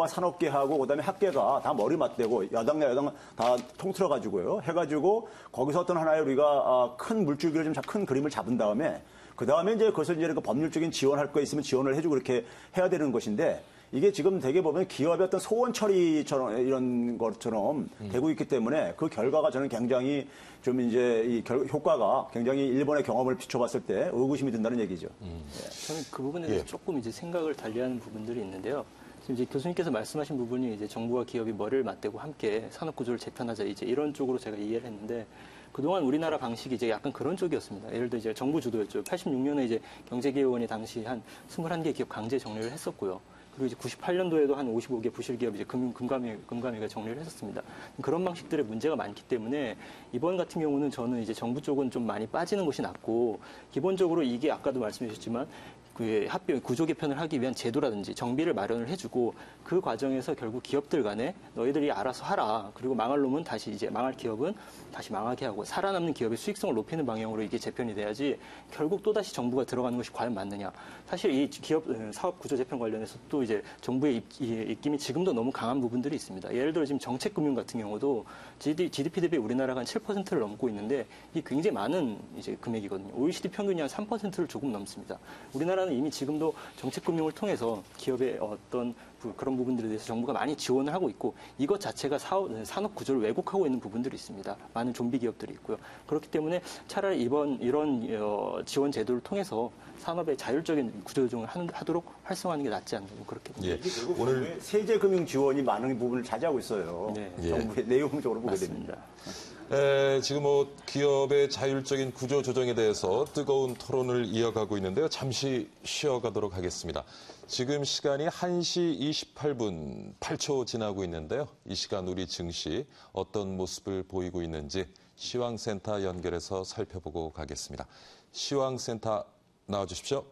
산업계하고 그다음에 학계가 다 머리 맞대고 야당과 여당 다 통틀어가지고요, 해가지고 거기서 어떤 하나의 우리가 큰 물줄기를 좀 큰 그림을 잡은 다음에 그 다음에 이제 그것을 이제 그 법률적인 지원할 거 있으면 지원을 해주고 그렇게 해야 되는 것인데. 이게 지금 되게 보면 기업의 어떤 소원 처리처럼 이런 것처럼 되고 있기 때문에 그 결과가 저는 굉장히 좀 이제 이 효과가 굉장히 일본의 경험을 비춰봤을 때 의구심이 든다는 얘기죠. 저는 그 부분에 대해서 조금 이제 생각을 달리하는 부분들이 있는데요. 지금 이제 교수님께서 말씀하신 부분이 이제 정부와 기업이 머리를 맞대고 함께 산업 구조를 재편하자 이제 이런 쪽으로 제가 이해를 했는데 그동안 우리나라 방식이 이제 약간 그런 쪽이었습니다. 예를 들어 이제 정부 주도였죠. 86년에 이제 경제기획원이 당시 한 21개 기업 강제 정리를 했었고요. 그리고 이제 98년도에도 한 55개 부실기업 이제 금감위가 정리를 했었습니다. 그런 방식들의 문제가 많기 때문에 이번 같은 경우는 저는 이제 정부 쪽은 좀 많이 빠지는 것이 낫고 기본적으로 이게 아까도 말씀해 주셨지만 그 합병 구조 개편을 하기 위한 제도라든지 정비를 마련을 해주고 그 과정에서 결국 기업들 간에 너희들이 알아서 하라. 그리고 망할 놈은 다시 이제 망할 기업은 다시 망하게 하고 살아남는 기업의 수익성을 높이는 방향으로 이게 재편이 돼야지 결국 또 다시 정부가 들어가는 것이 과연 맞느냐. 사실 이 기업 사업 구조 재편 관련해서 또 이제 정부의 입김이 지금도 너무 강한 부분들이 있습니다. 예를 들어 지금 정책금융 같은 경우도 GDP 대비 우리나라가 한 7%를 넘고 있는데 이게 굉장히 많은 이제 금액이거든요. OECD 평균이 한 3%를 조금 넘습니다. 우리나라는 이미 지금도 정책금융을 통해서 기업의 어떤 그런 부분들에 대해서 정부가 많이 지원을 하고 있고 이것 자체가 산업 구조를 왜곡하고 있는 부분들이 있습니다. 많은 좀비 기업들이 있고요. 그렇기 때문에 차라리 이런 지원 제도를 통해서 산업의 자율적인 구조 조정을 하도록 활성화하는 게 낫지 않나 그렇게 봅니다. 예. 오늘 세제금융 지원이 많은 부분을 차지하고 있어요. 네. 정부의 내용적으로 보게 맞습니다. 됩니다. 지금 기업의 자율적인 구조 조정에 대해서 뜨거운 토론을 이어가고 있는데요. 잠시 쉬어가도록 하겠습니다. 지금 시간이 1시 28분 8초 지나고 있는데요. 이 시간 우리 증시 어떤 모습을 보이고 있는지 시황센터 연결해서 살펴보고 가겠습니다. 시황센터 나와주십시오.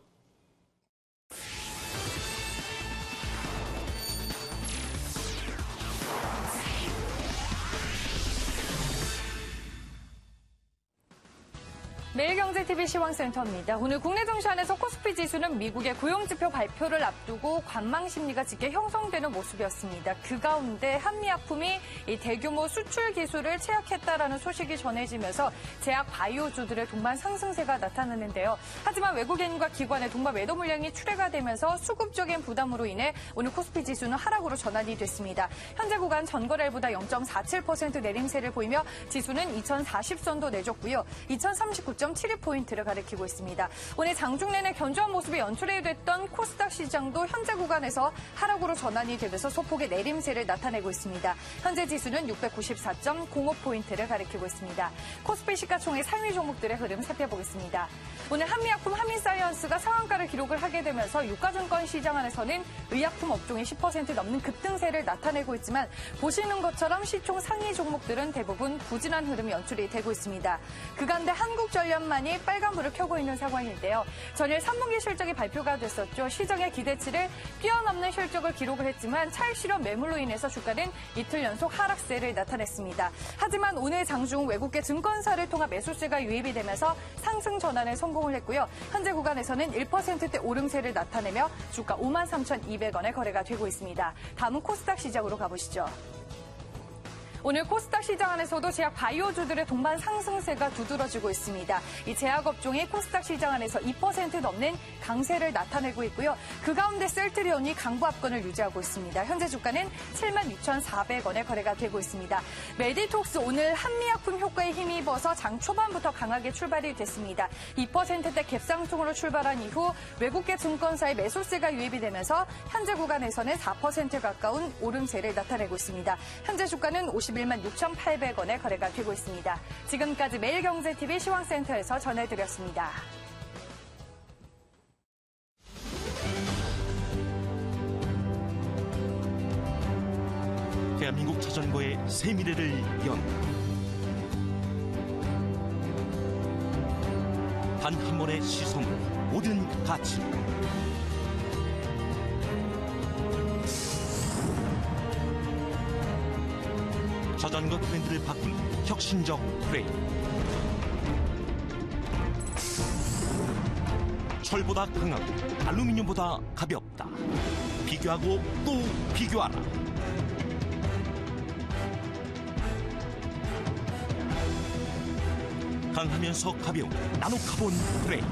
매일경제TV 시황센터입니다. 오늘 국내 증시안에서 코스피 지수는 미국의 고용지표 발표를 앞두고 관망심리가 짙게 형성되는 모습이었습니다. 그 가운데 한미약품이 이 대규모 수출 기술을 채약했다라는 소식이 전해지면서 제약 바이오주들의 동반 상승세가 나타났는데요. 하지만 외국인과 기관의 동반 매도 물량이 출회가 되면서 수급적인 부담으로 인해 오늘 코스피 지수는 하락으로 전환이 됐습니다. 현재 구간 전거래일보다 0.47% 내림세를 보이며 지수는 2040선도 내줬고요. 2039.7 0.72포인트를 가리키고 있습니다. 오늘 장중 내내 견조한 모습이 연출이 됐던 코스닥 시장도 현재 구간에서 하락으로 전환이 되면서 소폭의 내림세를 나타내고 있습니다. 현재 지수는 694.05포인트를 가리키고 있습니다. 코스피 시가총액 상위 종목들의 흐름 살펴보겠습니다. 오늘 한미약품, 한미사이언스가 상한가를 기록을 하게 되면서 유가증권 시장 안에서는 의약품 업종이 10% 넘는 급등세를 나타내고 있지만 보시는 것처럼 시총 상위 종목들은 대부분 부진한 흐름이 연출이 되고 있습니다. 그간데 한국전력만이 빨간불을 켜고 있는 상황인데요. 전일 3분기 실적이 발표가 됐었죠. 시장의 기대치를 뛰어넘는 실적을 기록을 했지만 차익 실현 매물로 인해서 주가는 이틀 연속 하락세를 나타냈습니다. 하지만 오늘 장중 외국계 증권사를 통한 매수세가 유입이 되면서 상승 전환에 성공을 했고요. 현재 구간에서는 1%대 오름세를 나타내며 주가 53,200원에 거래가 되고 있습니다. 다음은 코스닥 시장으로 가보시죠. 오늘 코스닥 시장 안에서도 제약 바이오주들의 동반 상승세가 두드러지고 있습니다. 이 제약업종이 코스닥 시장 안에서 2% 넘는 강세를 나타내고 있고요. 그 가운데 셀트리온이 강보 압권을 유지하고 있습니다. 현재 주가는 76,400원에 거래가 되고 있습니다. 메디톡스 오늘 한미약품 효과에 힘입어서 장 초반부터 강하게 출발이 됐습니다. 2%대 갭상승으로 출발한 이후 외국계 증권사의 매수세가 유입이 되면서 현재 구간에서는 4% 가까운 오름세를 나타내고 있습니다. 현재 주가는 51만 6,800원에 거래가 되고 있습니다. 지금까지 매일경제TV 시황센터에서 전해드렸습니다. 대한민국 자전거의 새 미래를 연다. 단 한 번의 시선으로 모든 가치를 자전거 트렌드를 바꾼 혁신적 프레임. 철보다 강하고 알루미늄보다 가볍다. 비교하고 또 비교하라. 강하면서 가벼운 나노카본 프레임.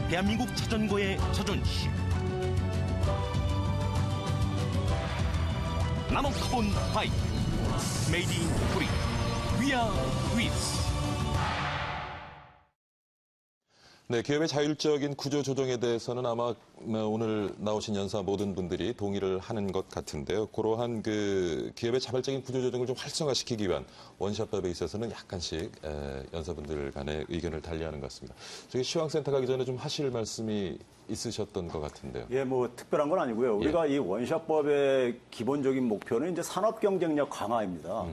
대한민국 자전거의 자존심. 나노카본 바이크. 메이드 인 코리아. 위아 위스. 네, 기업의 자율적인 구조 조정에 대해서는 아마 오늘 나오신 연사 모든 분들이 동의를 하는 것 같은데요. 그러한 그 기업의 자발적인 구조 조정을 좀 활성화시키기 위한 원샷법에 있어서는 약간씩 연사분들 간의 의견을 달리하는 것 같습니다. 저기 시황센터 가기 전에 좀 하실 말씀이 있으셨던 것 같은데요. 예, 뭐 특별한 건 아니고요. 우리가 이 원샷법의 기본적인 목표는 이제 산업 경쟁력 강화입니다.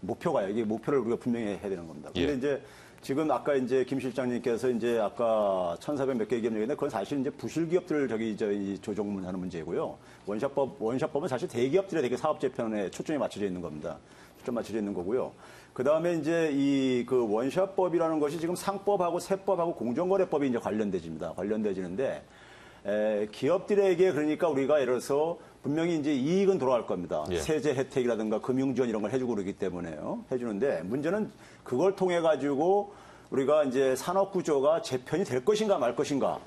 목표가 이게 목표를 우리가 분명히 해야 되는 겁니다. 근데 이제 지금 아까 이제 김 실장님께서 이제 아까 1,400 몇 개 기업 얘기했는데 그건 사실 이제 부실 기업들 저희 조정을 하는 문제고요. 원샷법은 사실 대기업들의 되게 사업 재편에 초점이 맞춰져 있는 겁니다. 초점 맞춰져 있는 거고요. 그 다음에 이제 이 그 원샷법이라는 것이 지금 상법하고 세법하고 공정거래법이 이제 관련되지는데 기업들에게 그러니까 우리가 예를 들어서 분명히 이제 이익은 돌아갈 겁니다. 세제 혜택이라든가 금융지원 이런 걸 해주고 그러기 때문에요. 해주는데 문제는 그걸 통해 가지고 우리가 이제 산업 구조가 재편이 될 것인가 말 것인가.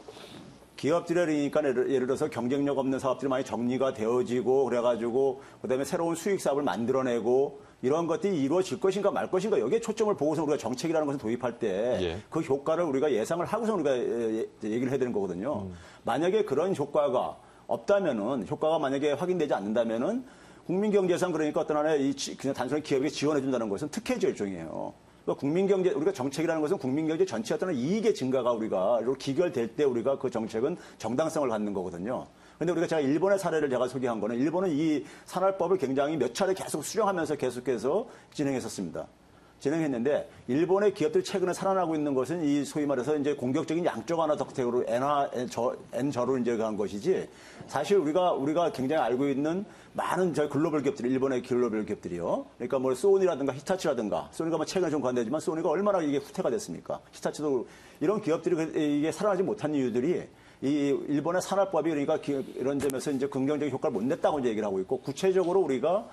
기업들에 그러니까 예를 들어서 경쟁력 없는 사업들이 많이 정리가 되어지고 그래가지고 그다음에 새로운 수익 사업을 만들어내고 이런 것들이 이루어질 것인가 말 것인가 여기에 초점을 보고서 우리가 정책이라는 것을 도입할 때 그 효과를 우리가 예상을 하고서 우리가 얘기를 해야 되는 거거든요. 만약에 그런 효과가 없다면은 효과가 만약에 확인되지 않는다면은 국민경제상 그러니까 어떤 하나의 그냥 단순히 기업에게 지원해 준다는 것은 특혜죠 일종이에요. 그러니까 국민경제 우리가 정책이라는 것은 국민경제 전체 어떤 이익의 증가가 우리가 기결될 때 우리가 그 정책은 정당성을 갖는 거거든요. 근데 우리가 제가 일본의 사례를 제가 소개한 거는 일본은 이 산업법을 굉장히 몇 차례 계속 수정하면서 계속해서 진행했는데 일본의 기업들이 최근에 살아나고 있는 것은 이 소위 말해서 이제 공격적인 양적 완화 덕택으로 N저로 이제 간 것이지 사실 우리가 굉장히 알고 있는 많은 저희 글로벌 기업들, 일본의 글로벌 기업들이요. 그러니까 뭐 소니라든가 히타치라든가 소니가 뭐 최근에 좀 관대지만 소니가 얼마나 이게 후퇴가 됐습니까? 히타치도 이런 기업들이 이게 살아나지 못한 이유들이 이 일본의 산업법이 그러니까 이런 점에서 이제 긍정적인 효과를 못 냈다고 이제 얘기를 하고 있고 구체적으로 우리가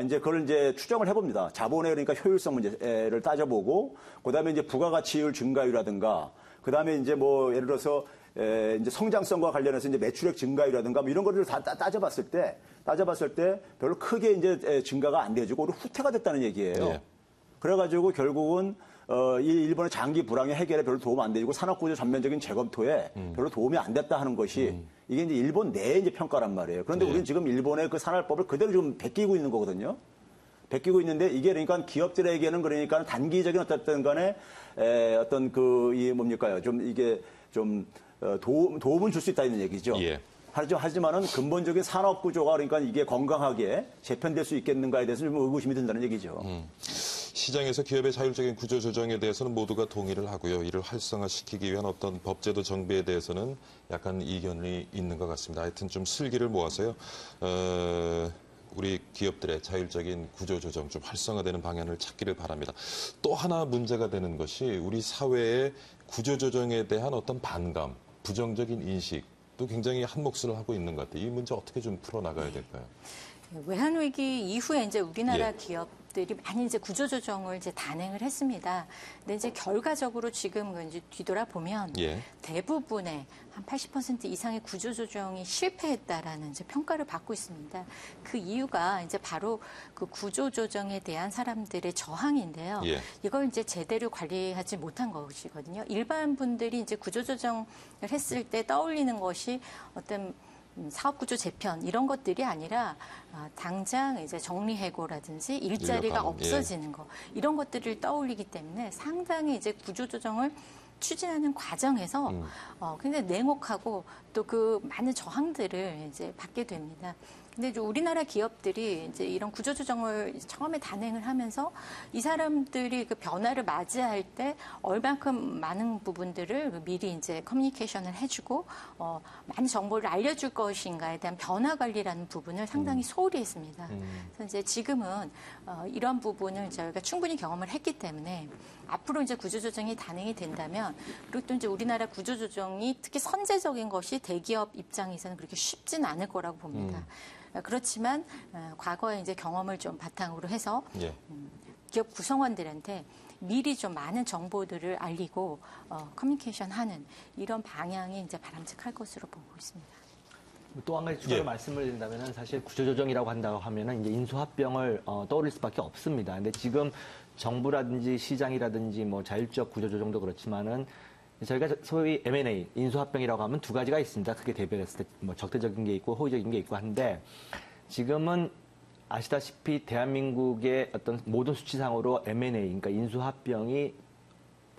이제 그걸 이제 추정을 해봅니다. 자본의 그러니까 효율성 문제를 따져보고, 그 다음에 이제 부가가치율 증가율이라든가, 그 다음에 이제 뭐 예를 들어서 이제 성장성과 관련해서 이제 매출액 증가율이라든가 뭐 이런 것들을 다 따져봤을 때 별로 크게 이제 증가가 안 돼가지고 후퇴가 됐다는 얘기예요. 그래가지고 결국은 이 일본의 장기 불황의 해결에 별로 도움 안 되고 산업구조 전면적인 재검토에 별로 도움이 안 됐다 하는 것이 이게 이제 일본 내의 이제 평가란 말이에요. 그런데 우리는 지금 일본의 그 산업법을 그대로 좀 베끼고 있는 거거든요. 베끼고 있는데 이게 그러니까 기업들에게는 그러니까 단기적인 어떤 간에 어떤 이 뭡니까요? 좀 이게 좀 도움을 줄 수 있다 이런 얘기죠. 예. 하지만은 근본적인 산업 구조가 그러니까 이게 건강하게 재편될 수 있겠는가에 대해서 좀 의구심이 든다는 얘기죠. 시장에서 기업의 자율적인 구조 조정에 대해서는 모두가 동의를 하고요. 이를 활성화시키기 위한 어떤 법제도 정비에 대해서는 약간 이견이 있는 것 같습니다. 하여튼 좀 슬기를 모아서요. 우리 기업들의 자율적인 구조 조정 좀 활성화되는 방향을 찾기를 바랍니다. 또 하나 문제가 되는 것이 우리 사회의 구조 조정에 대한 어떤 반감, 부정적인 인식도 굉장히 한 몫을 하고 있는 것 같아요. 이 문제 어떻게 좀 풀어나가야 될까요? 외환위기 이후에 이제 우리나라 예. 기업들이 많이 이제 구조조정을 이제 단행을 했습니다. 근데 이제 결과적으로 지금 이제 뒤돌아보면 예. 대부분의 한 80% 이상의 구조조정이 실패했다라는 이제 평가를 받고 있습니다. 그 이유가 이제 바로 그 구조조정에 대한 사람들의 저항인데요. 예. 이걸 이제 제대로 관리하지 못한 것이거든요. 일반 분들이 이제 구조조정을 했을 때 떠올리는 것이 어떤 사업구조 재편 이런 것들이 아니라 당장 이제 정리해고라든지 일자리가 인력감은, 없어지는 거 이런 것들을 떠올리기 때문에 상당히 이제 구조조정을 추진하는 과정에서 굉장히 냉혹하고 또 그 많은 저항들을 이제 받게 됩니다. 근데 이제 우리나라 기업들이 이제 이런 구조조정을 처음에 단행을 하면서 이 사람들이 그 변화를 맞이할 때 얼만큼 많은 부분들을 미리 이제 커뮤니케이션을 해주고 많은 정보를 알려줄 것인가에 대한 변화 관리라는 부분을 상당히 소홀히 했습니다. 그래서 이제 지금은 이런 부분을 저희가 충분히 경험을 했기 때문에 앞으로 이제 구조조정이 단행이 된다면 그리고 또 이제 우리나라 구조조정이 특히 선제적인 것이 대기업 입장에서는 그렇게 쉽지는 않을 거라고 봅니다. 그렇지만 과거에 이제 경험을 좀 바탕으로 해서 예. 기업 구성원들한테 미리 좀 많은 정보들을 알리고 커뮤니케이션하는 이런 방향이 이제 바람직할 것으로 보고 있습니다. 또 한 가지 추가로 예. 말씀을 드린다면 사실 구조조정이라고 한다고 하면은 이제 인수합병을 떠올릴 수밖에 없습니다. 근데 지금 정부라든지 시장이라든지 뭐 자율적 구조조정도 그렇지만은 저희가 소위 M&A, 인수합병이라고 하면 두 가지가 있습니다. 크게 대별했을 때 뭐 적대적인 게 있고 호의적인 게 있고 한데 지금은 아시다시피 대한민국의 어떤 모든 수치상으로 M&A, 그러니까 인수합병이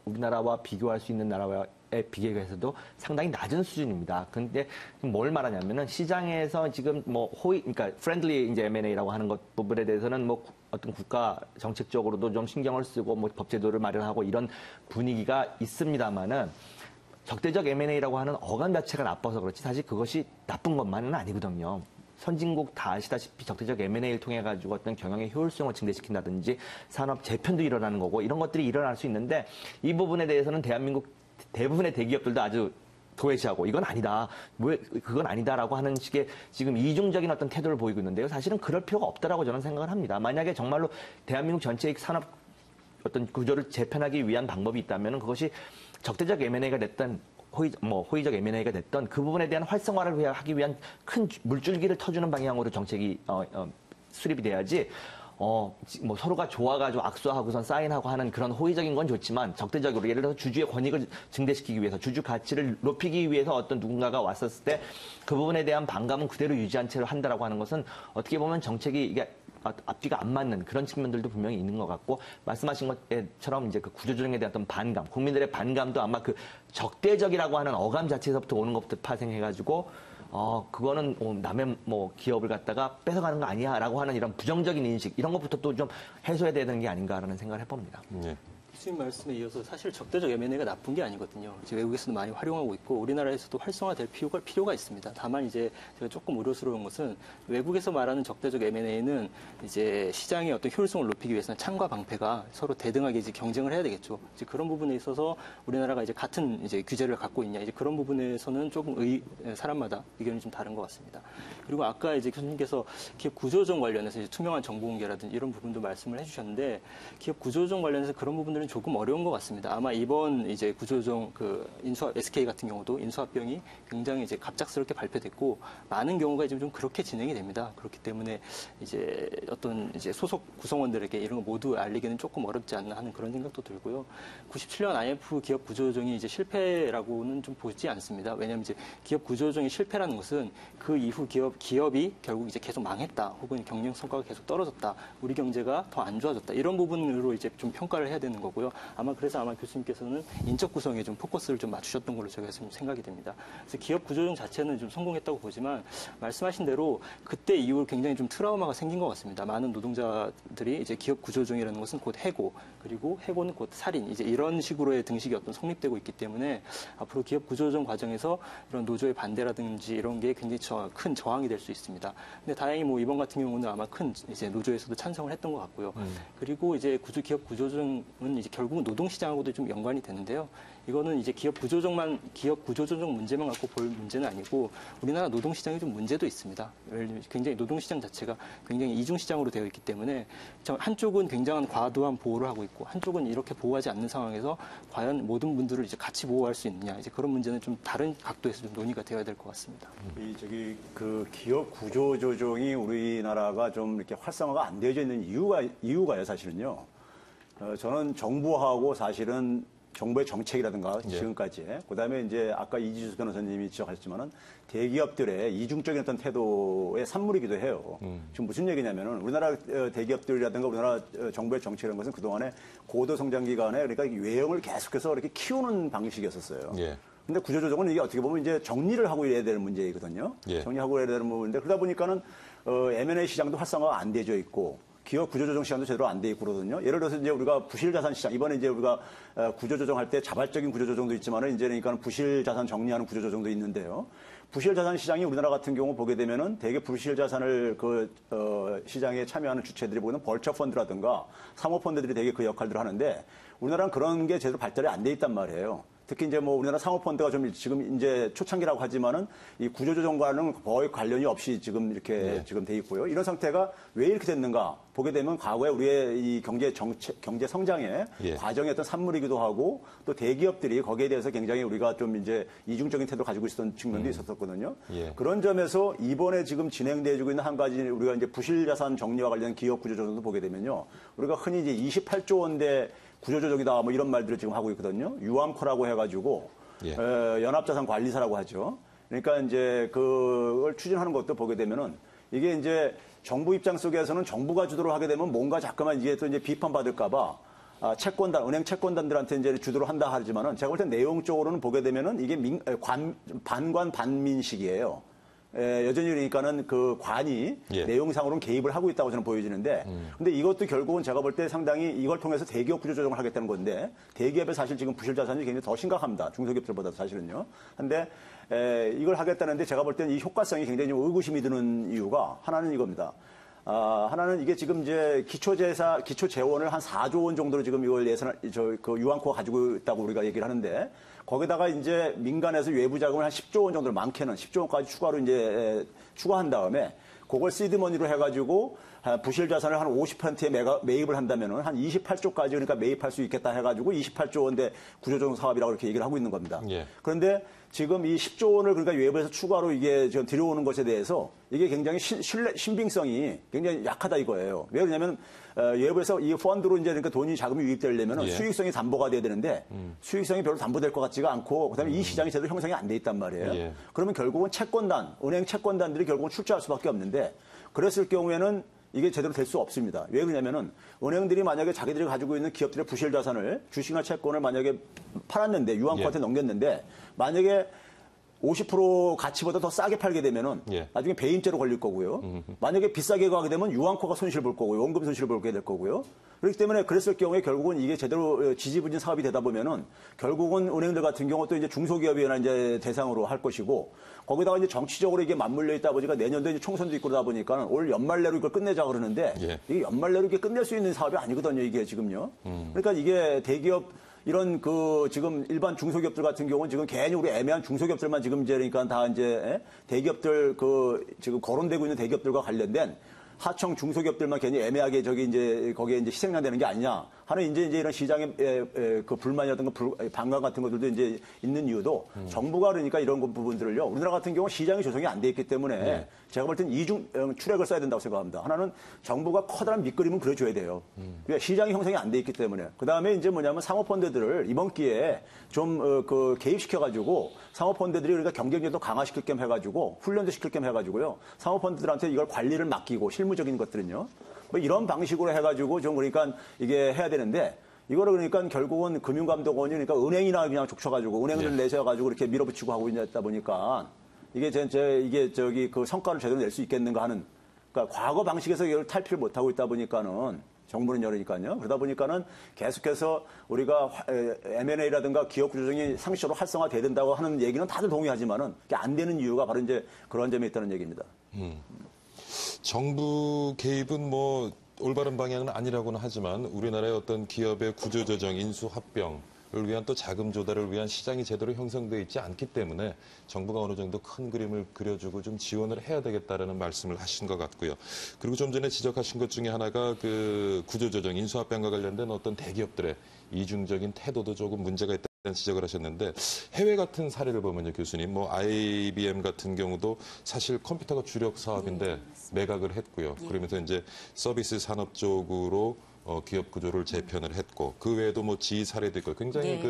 우리나라와 비교할 수 있는 나라와의 비교해서도 상당히 낮은 수준입니다. 근데 뭘 말하냐면은 시장에서 지금 뭐 그러니까 프렌들리 이제 M&A라고 하는 것 부분에 대해서는 뭐 어떤 국가 정책적으로도 좀 신경을 쓰고 뭐 법제도를 마련하고 이런 분위기가 있습니다만은 적대적 M&A라고 하는 어감 자체가 나빠서 그렇지 사실 그것이 나쁜 것만은 아니거든요. 선진국 다 아시다시피 적대적 M&A를 통해 가지고 어떤 경영의 효율성을 증대시킨다든지 산업 재편도 일어나는 거고 이런 것들이 일어날 수 있는데 이 부분에 대해서는 대한민국 대부분의 대기업들도 아주 도외시하고 이건 아니다, 왜 그건 아니다라고 하는 식의 지금 이중적인 어떤 태도를 보이고 있는데요. 사실은 그럴 필요가 없다라고 저는 생각을 합니다. 만약에 정말로 대한민국 전체의 산업 어떤 구조를 재편하기 위한 방법이 있다면 그것이 적대적 M&A가 됐던 호의적 M&A가 됐던 그 부분에 대한 활성화를 하기 위한 큰 물줄기를 터주는 방향으로 정책이 수립이 돼야지. 뭐 서로가 좋아가지고 악수하고선 사인하고 하는 그런 호의적인 건 좋지만 적대적으로 예를 들어서 주주의 권익을 증대시키기 위해서 주주 가치를 높이기 위해서 어떤 누군가가 왔었을 때 그 부분에 대한 반감은 그대로 유지한 채로 한다라고 하는 것은 어떻게 보면 정책이 이게 앞뒤가 안 맞는 그런 측면들도 분명히 있는 것 같고 말씀하신 것처럼 이제 그 구조조정에 대한 어떤 반감, 국민들의 반감도 아마 그 적대적이라고 하는 어감 자체에서부터 오는 것부터 파생해가지고 그거는 남의 뭐 기업을 갖다가 뺏어가는 거 아니야라고 하는 이런 부정적인 인식 이런 것부터 또 좀 해소해야 되는 게 아닌가라는 생각을 해봅니다. 예. 교수님 말씀에 이어서 사실 적대적 M&A가 나쁜 게 아니거든요. 지금 외국에서도 많이 활용하고 있고 우리나라에서도 활성화될 필요가 있습니다. 다만 이제 제가 조금 우려스러운 것은 외국에서 말하는 적대적 M&A는 이제 시장의 어떤 효율성을 높이기 위해서는 창과 방패가 서로 대등하게 이제 경쟁을 해야 되겠죠. 이제 그런 부분에 있어서 우리나라가 이제 같은 이제 규제를 갖고 있냐 이제 그런 부분에서는 조금 사람마다 의견이 좀 다른 것 같습니다. 그리고 아까 이제 교수님께서 기업 구조조정 관련해서 이제 투명한 정보 공개라든지 이런 부분도 말씀을 해주셨는데 기업 구조조정 관련해서 그런 부분들은 조금 어려운 것 같습니다. 아마 이번 이제 구조조정 SK 같은 경우도 인수합병이 굉장히 이제 갑작스럽게 발표됐고 많은 경우가 이제 좀 그렇게 진행이 됩니다. 그렇기 때문에 이제 어떤 이제 소속 구성원들에게 이런 거 모두 알리기는 조금 어렵지 않나 하는 그런 생각도 들고요. 97년 IMF 기업 구조조정이 이제 실패라고는 좀 보지 않습니다. 왜냐하면 이제 기업 구조조정이 실패라는 것은 그 이후 기업이 결국 이제 계속 망했다, 혹은 경영 성과가 계속 떨어졌다, 우리 경제가 더 안 좋아졌다, 이런 부분으로 이제 좀 평가를 해야 되는 거고요. 그래서 교수님께서는 인적 구성에 좀 포커스를 좀 맞추셨던 걸로 제가 좀 생각이 됩니다. 그래서 기업 구조조정 자체는 좀 성공했다고 보지만 말씀하신 대로 그때 이후 굉장히 좀 트라우마가 생긴 것 같습니다. 많은 노동자들이 이제 기업 구조조정이라는 것은 곧 해고, 그리고 해고는 곧 살인, 이제 이런 식으로의 등식이 성립되고 있기 때문에 앞으로 기업 구조조정 과정에서 이런 노조의 반대라든지 이런 게 굉장히 큰 저항이 될 수 있습니다. 근데 다행히 이번 같은 경우는 아마 큰 이제 노조에서도 찬성을 했던 것 같고요. 그리고 이제 기업 구조조정은 이제 결국은 노동시장하고도 좀 연관이 되는데요. 이거는 이제 기업 구조조정 문제만 갖고 볼 문제는 아니고 우리나라 노동시장에 좀 문제도 있습니다. 굉장히 노동시장 자체가 굉장히 이중시장으로 되어 있기 때문에 한쪽은 굉장한 과도한 보호를 하고 있고 한쪽은 이렇게 보호하지 않는 상황에서 과연 모든 분들을 이제 같이 보호할 수 있느냐, 이제 그런 문제는 좀 다른 각도에서 좀 논의가 되어야 될 것 같습니다. 기업 구조조정이 우리나라가 좀 이렇게 활성화가 안 되어져 있는 이유가요, 사실은요. 저는 정부하고 사실은 정부의 정책이라든가 지금까지, 그다음에 이제 아까 이지수 변호사님이 지적하셨지만은 대기업들의 이중적인 어떤 태도의 산물이기도 해요. 지금 무슨 얘기냐면은 우리나라 대기업들이라든가 우리나라 정부의 정책이라는 것은 그동안에 고도 성장 기간에 그러니까 외형을 계속해서 이렇게 키우는 방식이었었어요. 근데 구조조정은 이게 어떻게 보면 이제 정리를 하고 해야 되는 문제이거든요. 정리하고 해야 되는 부분인데 그러다 보니까는 M&A 시장도 활성화가 안 되어 있고 기업 구조조정 시장도 제대로 안 돼 있고 그러거든요. 예를 들어서 이제 우리가 부실자산 시장, 이번에 이제 우리가 구조조정할 때 자발적인 구조조정도 있지만은 이제 그러니까 부실자산 정리하는 구조조정도 있는데요. 부실자산 시장이 우리나라 같은 경우 보게 되면은 대개 부실자산을 시장에 참여하는 주체들이 보는 벌처펀드라든가 사모펀드들이 대개 그 역할들을 하는데 우리나라는 그런 게 제대로 발달이 안 돼 있단 말이에요. 특히 이제 우리나라 사모펀드가 좀 지금 이제 초창기라고 하지만은 이 구조조정과는 거의 관련이 없이 지금 이렇게 지금 돼 있고요. 이런 상태가 왜 이렇게 됐는가 보게 되면 과거에 우리의 이 경제 성장의 과정의 어떤 산물이기도 하고 또 대기업들이 거기에 대해서 굉장히 우리가 좀 이제 이중적인 태도를 가지고 있었던 측면도 있었거든요. 그런 점에서 이번에 지금 진행되어지고 있는 한 가지 우리가 이제 부실자산 정리와 관련 기업 구조조정도 보게 되면요. 우리가 흔히 이제 28조 원대 구조조정이다 이런 말들을 지금 하고 있거든요. 유암코라고 해가지고 연합자산관리사라고 하죠. 그러니까 이제 그걸 추진하는 것도 보게 되면은 이게 이제 정부 입장 속에서는 정부가 주도를 하게 되면 뭔가 자꾸만 이게 또 이제 비판받을까봐 채권단, 은행 채권단들한테 이제 주도를 한다 하지만은 제가 볼 때 내용적으로는 보게 되면은 이게 반관 반민식이에요. 여전히 그러니까는 그 관이 내용상으로는 개입을 하고 있다고 저는 보여지는데 근데 이것도 결국은 제가 볼 때 상당히 이걸 통해서 대기업 구조조정을 하겠다는 건데 대기업에 사실 지금 부실자산이 굉장히 더 심각합니다. 중소기업들보다 사실은요. 근데 이걸 하겠다는데 제가 볼 때는 이 효과성이 굉장히 좀 의구심이 드는 이유가 하나는 이겁니다. 하나는 이게 지금 이제 기초재원을 한 4조 원 정도로 지금 이걸 유한코가 가지고 있다고 우리가 얘기를 하는데 거기다가 이제 민간에서 외부 자금을 한 10조 원 정도를 많게는 10조 원까지 추가로 이제 추가한 다음에 그걸 시드머니로 해가지고 부실 자산을 한 50%에 매입을 한다면은 한 28조까지 그러니까 매입할 수 있겠다 해가지고 28조 원대 구조조정 사업이라고 이렇게 얘기를 하고 있는 겁니다. 그런데 지금 이 10조 원을 그러니까 외부에서 추가로 이게 지금 들여오는 것에 대해서 이게 굉장히 신빙성이 굉장히 약하다 이거예요. 왜 그러냐면 외부에서 이 펀드로 이제 그러니까 자금이 유입되려면 수익성이 담보가 돼야 되는데 수익성이 별로 담보될 것 같지가 않고 그다음에 이 시장이 제대로 형성이 안 돼 있단 말이에요. 그러면 결국은 은행 채권단들이 결국은 출자할 수밖에 없는데 그랬을 경우에는 이게 제대로 될 수 없습니다. 왜 그러냐면은 은행들이 만약에 자기들이 가지고 있는 기업들의 부실 자산을 주식이나 채권을 만약에 팔았는데 유한코한테 넘겼는데 만약에 50% 가치보다 더 싸게 팔게 되면은 나중에 배임죄로 걸릴 거고요. 만약에 비싸게 가게 되면 유한코가 손실 볼 거고요. 원금 손실을 보게 될 거고요. 그렇기 때문에 그랬을 경우에 결국은 이게 제대로 지지부진 사업이 되다 보면은 결국은 은행들 같은 경우 또 이제 중소기업이나 이제 대상으로 할 것이고 거기다가 이제 정치적으로 이게 맞물려 있다 보니까 내년도에 이제 총선도 있고 그러다 보니까 올 연말 내로 이걸 끝내자 그러는데 이게 연말 내로 이게 끝낼 수 있는 사업이 아니거든요. 이게 지금요. 그러니까 이게 대기업 이런 지금 일반 중소기업들 같은 경우는 지금 괜히 우리 애매한 중소기업들만 지금 이제 그러니까 다 이제 대기업들 지금 거론되고 있는 대기업들과 관련된 하청 중소기업들만 괜히 애매하게 저기 이제 거기에 이제 희생양되는 게 아니냐 하는 이제 이런 시장의 그 불만이라든가 반감 같은 것들도 이제 있는 이유도 정부가 그러니까 이런 부분들을요. 우리나라 같은 경우 시장이 조성이 안 돼 있기 때문에 제가 볼 때는 이중 출액을 써야 된다고 생각합니다. 하나는 정부가 커다란 밑그림을 그려줘야 돼요. 그러니까 시장이 형성이 안 돼 있기 때문에. 그 다음에 이제 뭐냐면 사모펀드들을 이번 기회에 좀 그 개입시켜가지고 사모펀드들이 우리가 경쟁력도 강화시킬 겸 해가지고 훈련도 시킬 겸 해가지고요. 사모펀드들한테 이걸 관리를 맡기고 실무적인 것들은요. 뭐 이런 방식으로 해가지고 좀 그러니까 이게 해야 되는데 이거를 그러니까 결국은 금융감독원이 그러니까 은행이나 그냥 족쳐가지고 은행을 내셔가지고 이렇게 밀어붙이고 하고 있다 보니까 이게 이게 저기 그 성과를 제대로 낼 수 있겠는가 하는 그러니까 과거 방식에서 이걸 탈피를 못 하고 있다 보니까는 정부는 열으니까요. 그러다 보니까는 계속해서 우리가 M&A라든가 기업 구조조정이 상시적으로 활성화돼야 된다고 하는 얘기는 다들 동의하지만은 그게 안 되는 이유가 바로 이제 그런 점에 있다는 얘기입니다. 정부 개입은 뭐 올바른 방향은 아니라고는 하지만 우리나라의 어떤 기업의 구조조정, 인수합병을 위한 또 자금 조달을 위한 시장이 제대로 형성되어 있지 않기 때문에 정부가 어느 정도 큰 그림을 그려주고 좀 지원을 해야 되겠다라는 말씀을 하신 것 같고요. 그리고 좀 전에 지적하신 것 중에 하나가 그 구조조정, 인수합병과 관련된 어떤 대기업들의 이중적인 태도도 조금 문제가 있다. 지적을 하셨는데 해외 같은 사례를 보면요, 교수님, 뭐 IBM 같은 경우도 사실 컴퓨터가 주력 사업인데 매각을 했고요. 그러면서 이제 서비스 산업 쪽으로 기업 구조를 재편을 했고 그 외에도 뭐 지휘 사례도 있고 굉장히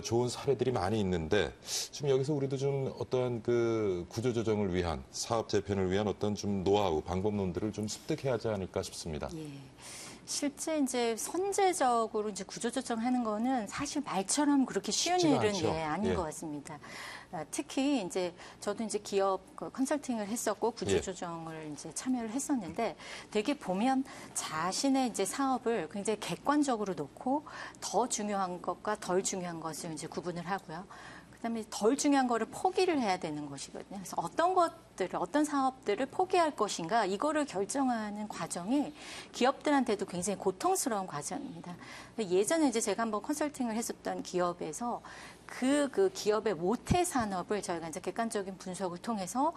좋은 사례들이 많이 있는데 지금 여기서 우리도 좀 어떠한 그 구조 조정을 위한 사업 재편을 위한 어떤 좀 노하우, 방법론들을 좀 습득해야 하지 않을까 싶습니다. 실제 이제 선제적으로 이제 구조조정하는 거는 사실 말처럼 그렇게 쉬운 일은 아닌 것 같습니다. 특히 이제 저도 이제 기업 컨설팅을 했었고 구조조정을 이제 참여를 했었는데 되게 보면 자신의 이제 사업을 굉장히 객관적으로 놓고 더 중요한 것과 덜 중요한 것을 이제 구분을 하고요. 그다음에 덜 중요한 거를 포기를 해야 되는 것이거든요. 그래서 어떤 사업들을 포기할 것인가 이거를 결정하는 과정이 기업들한테도 굉장히 고통스러운 과정입니다. 예전에 이제 제가 한번 컨설팅을 했었던 기업에서 그 기업의 모태 산업을 저희가 이제 객관적인 분석을 통해서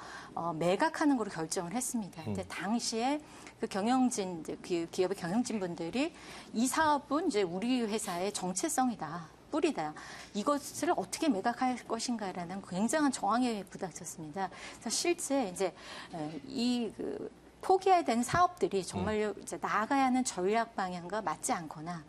매각하는 걸로 결정을 했습니다. 근데 당시에 그 기업의 경영진 분들이 이 사업은 이제 우리 회사의 정체성이다. 뿌리다. 이것을 어떻게 매각할 것인가라는 굉장한 저항에 부닥쳤습니다. 그래서 실제 이제 포기해야 되는 사업들이 정말로 이제 나아가야 하는 전략 방향과 맞지 않거나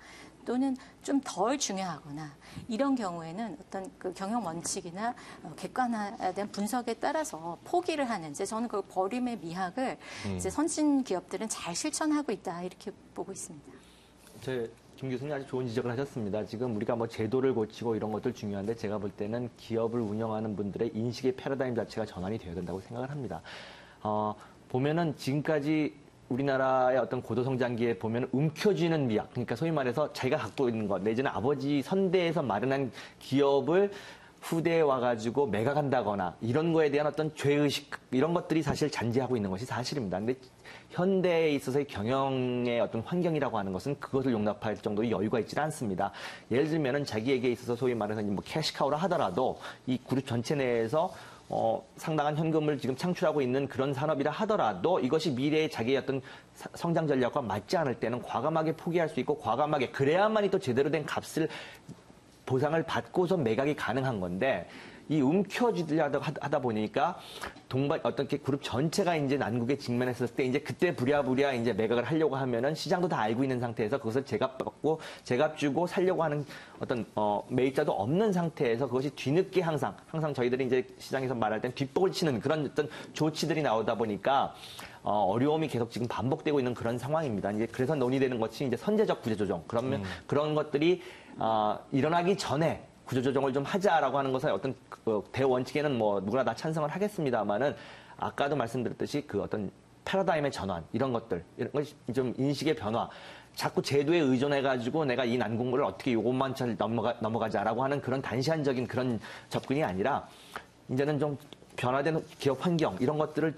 또는 좀 덜 중요하거나 이런 경우에는 어떤 그 경영 원칙이나 객관화에 대한 분석에 따라서 포기를 하는 이제 저는 그 버림의 미학을 이제 선진 기업들은 잘 실천하고 있다 이렇게 보고 있습니다. 김 교수님 아주 좋은 지적을 하셨습니다. 지금 우리가 뭐 제도를 고치고 이런 것들 중요한데 제가 볼 때는 기업을 운영하는 분들의 인식의 패러다임 자체가 전환이 되어야 된다고 생각을 합니다. 보면은 지금까지 우리나라의 어떤 고도성장기에 보면 움켜쥐는 미학, 그러니까 소위 말해서 자기가 갖고 있는 것, 내지는 아버지 선대에서 마련한 기업을 후대에 와가지고 매각한다거나 이런 거에 대한 어떤 죄의식 이런 것들이 사실 잔재하고 있는 것이 사실입니다. 근데 현대에 있어서의 경영의 어떤 환경이라고 하는 것은 그것을 용납할 정도의 여유가 있지는 않습니다. 예를 들면은 자기에게 있어서 소위 말해서 뭐 캐시카우라 하더라도 이 그룹 전체 내에서 상당한 현금을 지금 창출하고 있는 그런 산업이라 하더라도 이것이 미래의 자기의 어떤 성장 전략과 맞지 않을 때는 과감하게 포기할 수 있고 과감하게 그래야만이 또 제대로 된 값을 보상을 받고서 매각이 가능한 건데 이 움켜쥐려고 하다 보니까 어떤 그룹 전체가 이제 난국에 직면했을 때 이제 그때 부랴부랴 이제 매각을 하려고 하면은 시장도 다 알고 있는 상태에서 그것을 제값받고 제값 주고 살려고 하는 어떤 매입자도 없는 상태에서 그것이 뒤늦게 항상 저희들이 이제 시장에서 말할 땐 뒷복을 치는 그런 어떤 조치들이 나오다 보니까 어려움이 계속 지금 반복되고 있는 그런 상황입니다. 이제 그래서 논의되는 것이 이제 선제적 구조조정 그러면 그런 것들이 일어나기 전에 구조조정을 좀 하자라고 하는 것은 어떤 대원칙에는 뭐 누구나 다 찬성을 하겠습니다만은 아까도 말씀드렸듯이 그 어떤 패러다임의 전환 이런 것들 이런 것이 좀 인식의 변화 자꾸 제도에 의존해가지고 내가 이 난국물을 어떻게 요것만 잘 넘어가자라고 하는 그런 단시한적인 그런 접근이 아니라 이제는 좀 변화된 기업 환경 이런 것들을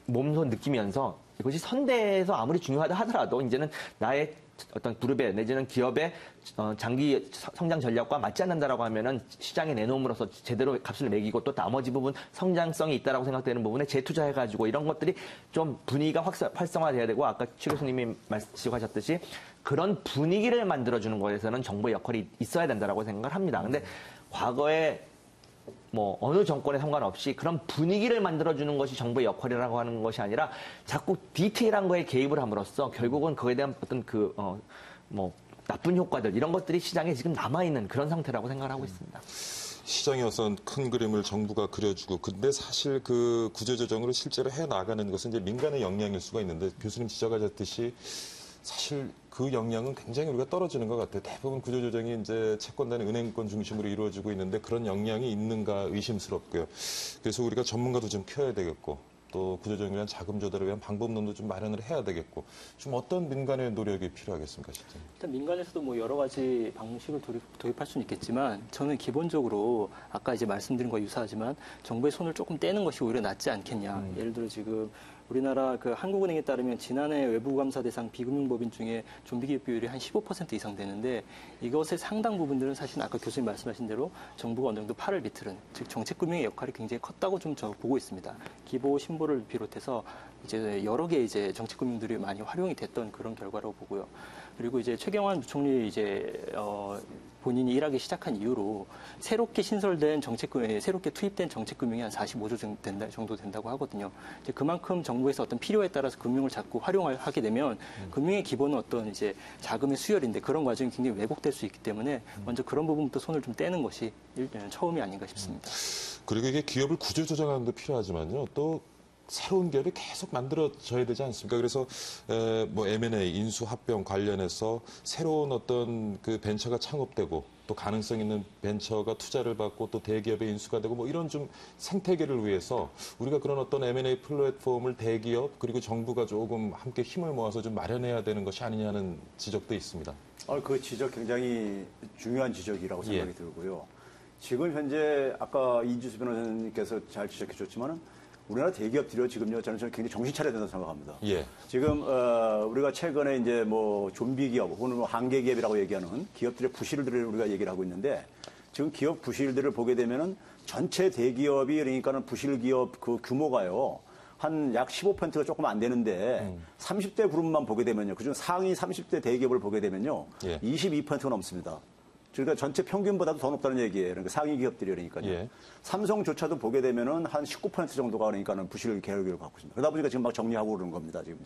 몸소 느끼면서 이것이 선대에서 아무리 중요하다 하더라도 이제는 나의 어떤 그룹의 내지는 기업의 장기 성장 전략과 맞지 않는다라고 하면은 시장에 내놓음으로써 제대로 값을 매기고 또 나머지 부분 성장성이 있다라고 생각되는 부분에 재투자해가지고 이런 것들이 좀 분위기가 활성화돼야 되고 아까 최 교수님이 말씀하셨듯이 그런 분위기를 만들어주는 것에서는 정부의 역할이 있어야 된다라고 생각을 합니다. 근데 과거에 뭐 어느 정권에 상관없이 그런 분위기를 만들어주는 것이 정부의 역할이라고 하는 것이 아니라 자꾸 디테일한 거에 개입을 함으로써 결국은 그에 대한 어떤 뭐 나쁜 효과들 이런 것들이 시장에 지금 남아있는 그런 상태라고 생각을 하고 있습니다. 시장의 어떤 큰 그림을 정부가 그려주고 근데 사실 그 구조조정으로 실제로 해나가는 것은 이제 민간의 역량일 수가 있는데 교수님 지적하셨듯이 사실 그 역량은 굉장히 우리가 떨어지는 것 같아요. 대부분 구조조정이 이제 채권단의 은행권 중심으로 이루어지고 있는데 그런 역량이 있는가 의심스럽고요. 그래서 우리가 전문가도 좀 키워야 되겠고 또 구조조정을 위한 자금 조달을 위한 방법론도 좀 마련을 해야 되겠고 좀 어떤 민간의 노력이 필요하겠습니까, 실제? 일단 민간에서도 뭐 여러 가지 방식을 도입할 수는 있겠지만 저는 기본적으로 아까 이제 말씀드린 거와 유사하지만 정부의 손을 조금 떼는 것이 오히려 낫지 않겠냐. 예를 들어 지금 우리나라 그 한국은행에 따르면 지난해 외부 감사 대상 비금융법인 중에 좀비기업 비율이 한 15% 이상 되는데 이것의 상당 부분들은 사실 아까 교수님 말씀하신 대로 정부가 어느 정도 팔을 비틀은 즉 정책금융의 역할이 굉장히 컸다고 좀 저 보고 있습니다. 기보 신보를 비롯해서 이제 여러 개 이제 정책금융들이 많이 활용이 됐던 그런 결과라고 보고요. 그리고 이제 최경환 부총리 이제 본인이 일하기 시작한 이후로 새롭게 신설된 정책금융, 새롭게 투입된 정책금융이 한 45조 정도 된다고 하거든요. 이제 그만큼 정부에서 어떤 필요에 따라서 금융을 자꾸 활용하게 되면 금융의 기본은 어떤 이제 자금의 수혈인데 그런 과정이 굉장히 왜곡될 수 있기 때문에 먼저 그런 부분부터 손을 좀 떼는 것이 처음이 아닌가 싶습니다. 그리고 이게 기업을 구조조정하는 데 필요하지만요. 또 새로운 기업이 계속 만들어져야 되지 않습니까? 그래서 뭐 M&A, 인수합병 관련해서 새로운 어떤 그 벤처가 창업되고 또 가능성 있는 벤처가 투자를 받고 또 대기업의 인수가 되고 뭐 이런 좀 생태계를 위해서 우리가 그런 어떤 M&A 플랫폼을 대기업 그리고 정부가 조금 함께 힘을 모아서 좀 마련해야 되는 것이 아니냐는 지적도 있습니다. 그 지적 굉장히 중요한 지적이라고 생각이 들고요. 지금 현재 아까 이주수 변호사님께서 잘 지적해 줬지만은 우리나라 대기업들이 지금요, 저는 굉장히 정신 차려야 된다고 생각합니다. 지금, 우리가 최근에 이제 뭐 좀비 기업 혹은 뭐 한계 기업이라고 얘기하는 기업들의 부실들을 우리가 얘기를 하고 있는데 지금 기업 부실들을 보게 되면은 전체 대기업이 그러니까는 부실 기업 그 규모가요. 한 약 15%가 조금 안 되는데 30대 그룹만 보게 되면요. 그중 상위 30대 대기업을 보게 되면요. 22%가 넘습니다. 그러니까 전체 평균보다도 더 높다는 얘기예요. 그러니까 상위 기업들이 그러니까요. 삼성조차도 보게 되면은 한 19% 정도가 그러니까는 부실 계열을 갖고 있습니다. 그러다 보니까 지금 막 정리하고 그러는 겁니다. 지금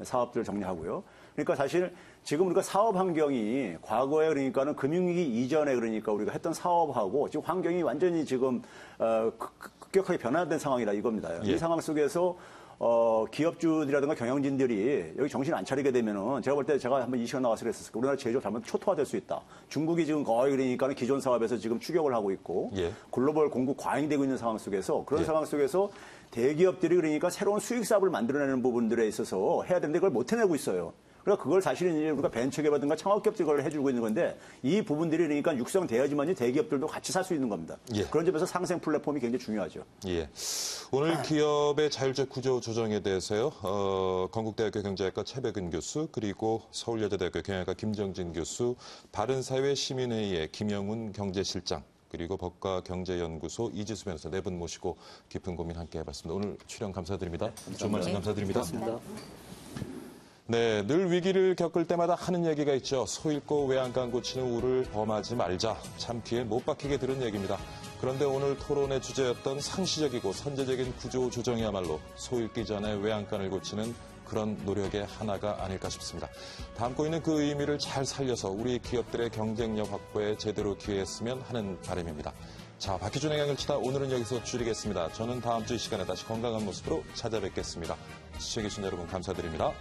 사업들 정리하고요. 그러니까 사실 지금 우리가 사업 환경이 과거에 그러니까는 금융위기 이전에 그러니까 우리가 했던 사업하고 지금 환경이 완전히 지금 급격하게 변화된 상황이라 이겁니다. 이 상황 속에서 기업주들이라든가 경영진들이 여기 정신 안 차리게 되면은 제가 볼 때 제가 한번 이 시간 나와서 그랬었어요. 우리나라 제조업 잘못 초토화될 수 있다. 중국이 지금 거의 그러니까 기존 사업에서 지금 추격을 하고 있고 글로벌 공급 과잉이 되고 있는 상황 속에서 그런 상황 속에서 대기업들이 그러니까 새로운 수익 사업을 만들어내는 부분들에 있어서 해야 되는데 그걸 못 해내고 있어요. 그러니까 그걸 사실은 이제 우리가 벤처기업이라든가 창업기업들이 그걸 해주고 있는 건데 이 부분들이 그러니까 육성돼야지만이 대기업들도 같이 살 수 있는 겁니다. 그런 점에서 상생 플랫폼이 굉장히 중요하죠. 오늘 기업의 자율적 구조 조정에 대해서요. 건국대학교 경제학과 최백은 교수 그리고 서울여자대학교 경영학과 김정진 교수 바른사회 시민회의의 김영훈 경제실장 그리고 법과경제연구소 이지수 변호사 네 분 모시고 깊은 고민 함께 해봤습니다. 오늘 출연 감사드립니다. 좋은 말씀 감사드립니다. 고맙습니다. 네, 늘 위기를 겪을 때마다 하는 얘기가 있죠. 소 잃고 외양간 고치는 우를 범하지 말자. 참 귀에 못 박히게 들은 얘기입니다. 그런데 오늘 토론의 주제였던 상시적이고 선제적인 구조 조정이야말로 소 잃기 전에 외양간을 고치는 그런 노력의 하나가 아닐까 싶습니다. 담고 있는 그 의미를 잘 살려서 우리 기업들의 경쟁력 확보에 제대로 기여했으면 하는 바람입니다. 자, 박희준의 경영을 치다 오늘은 여기서 줄이겠습니다. 저는 다음 주 이 시간에 다시 건강한 모습으로 찾아뵙겠습니다. 시청해주신 여러분 감사드립니다.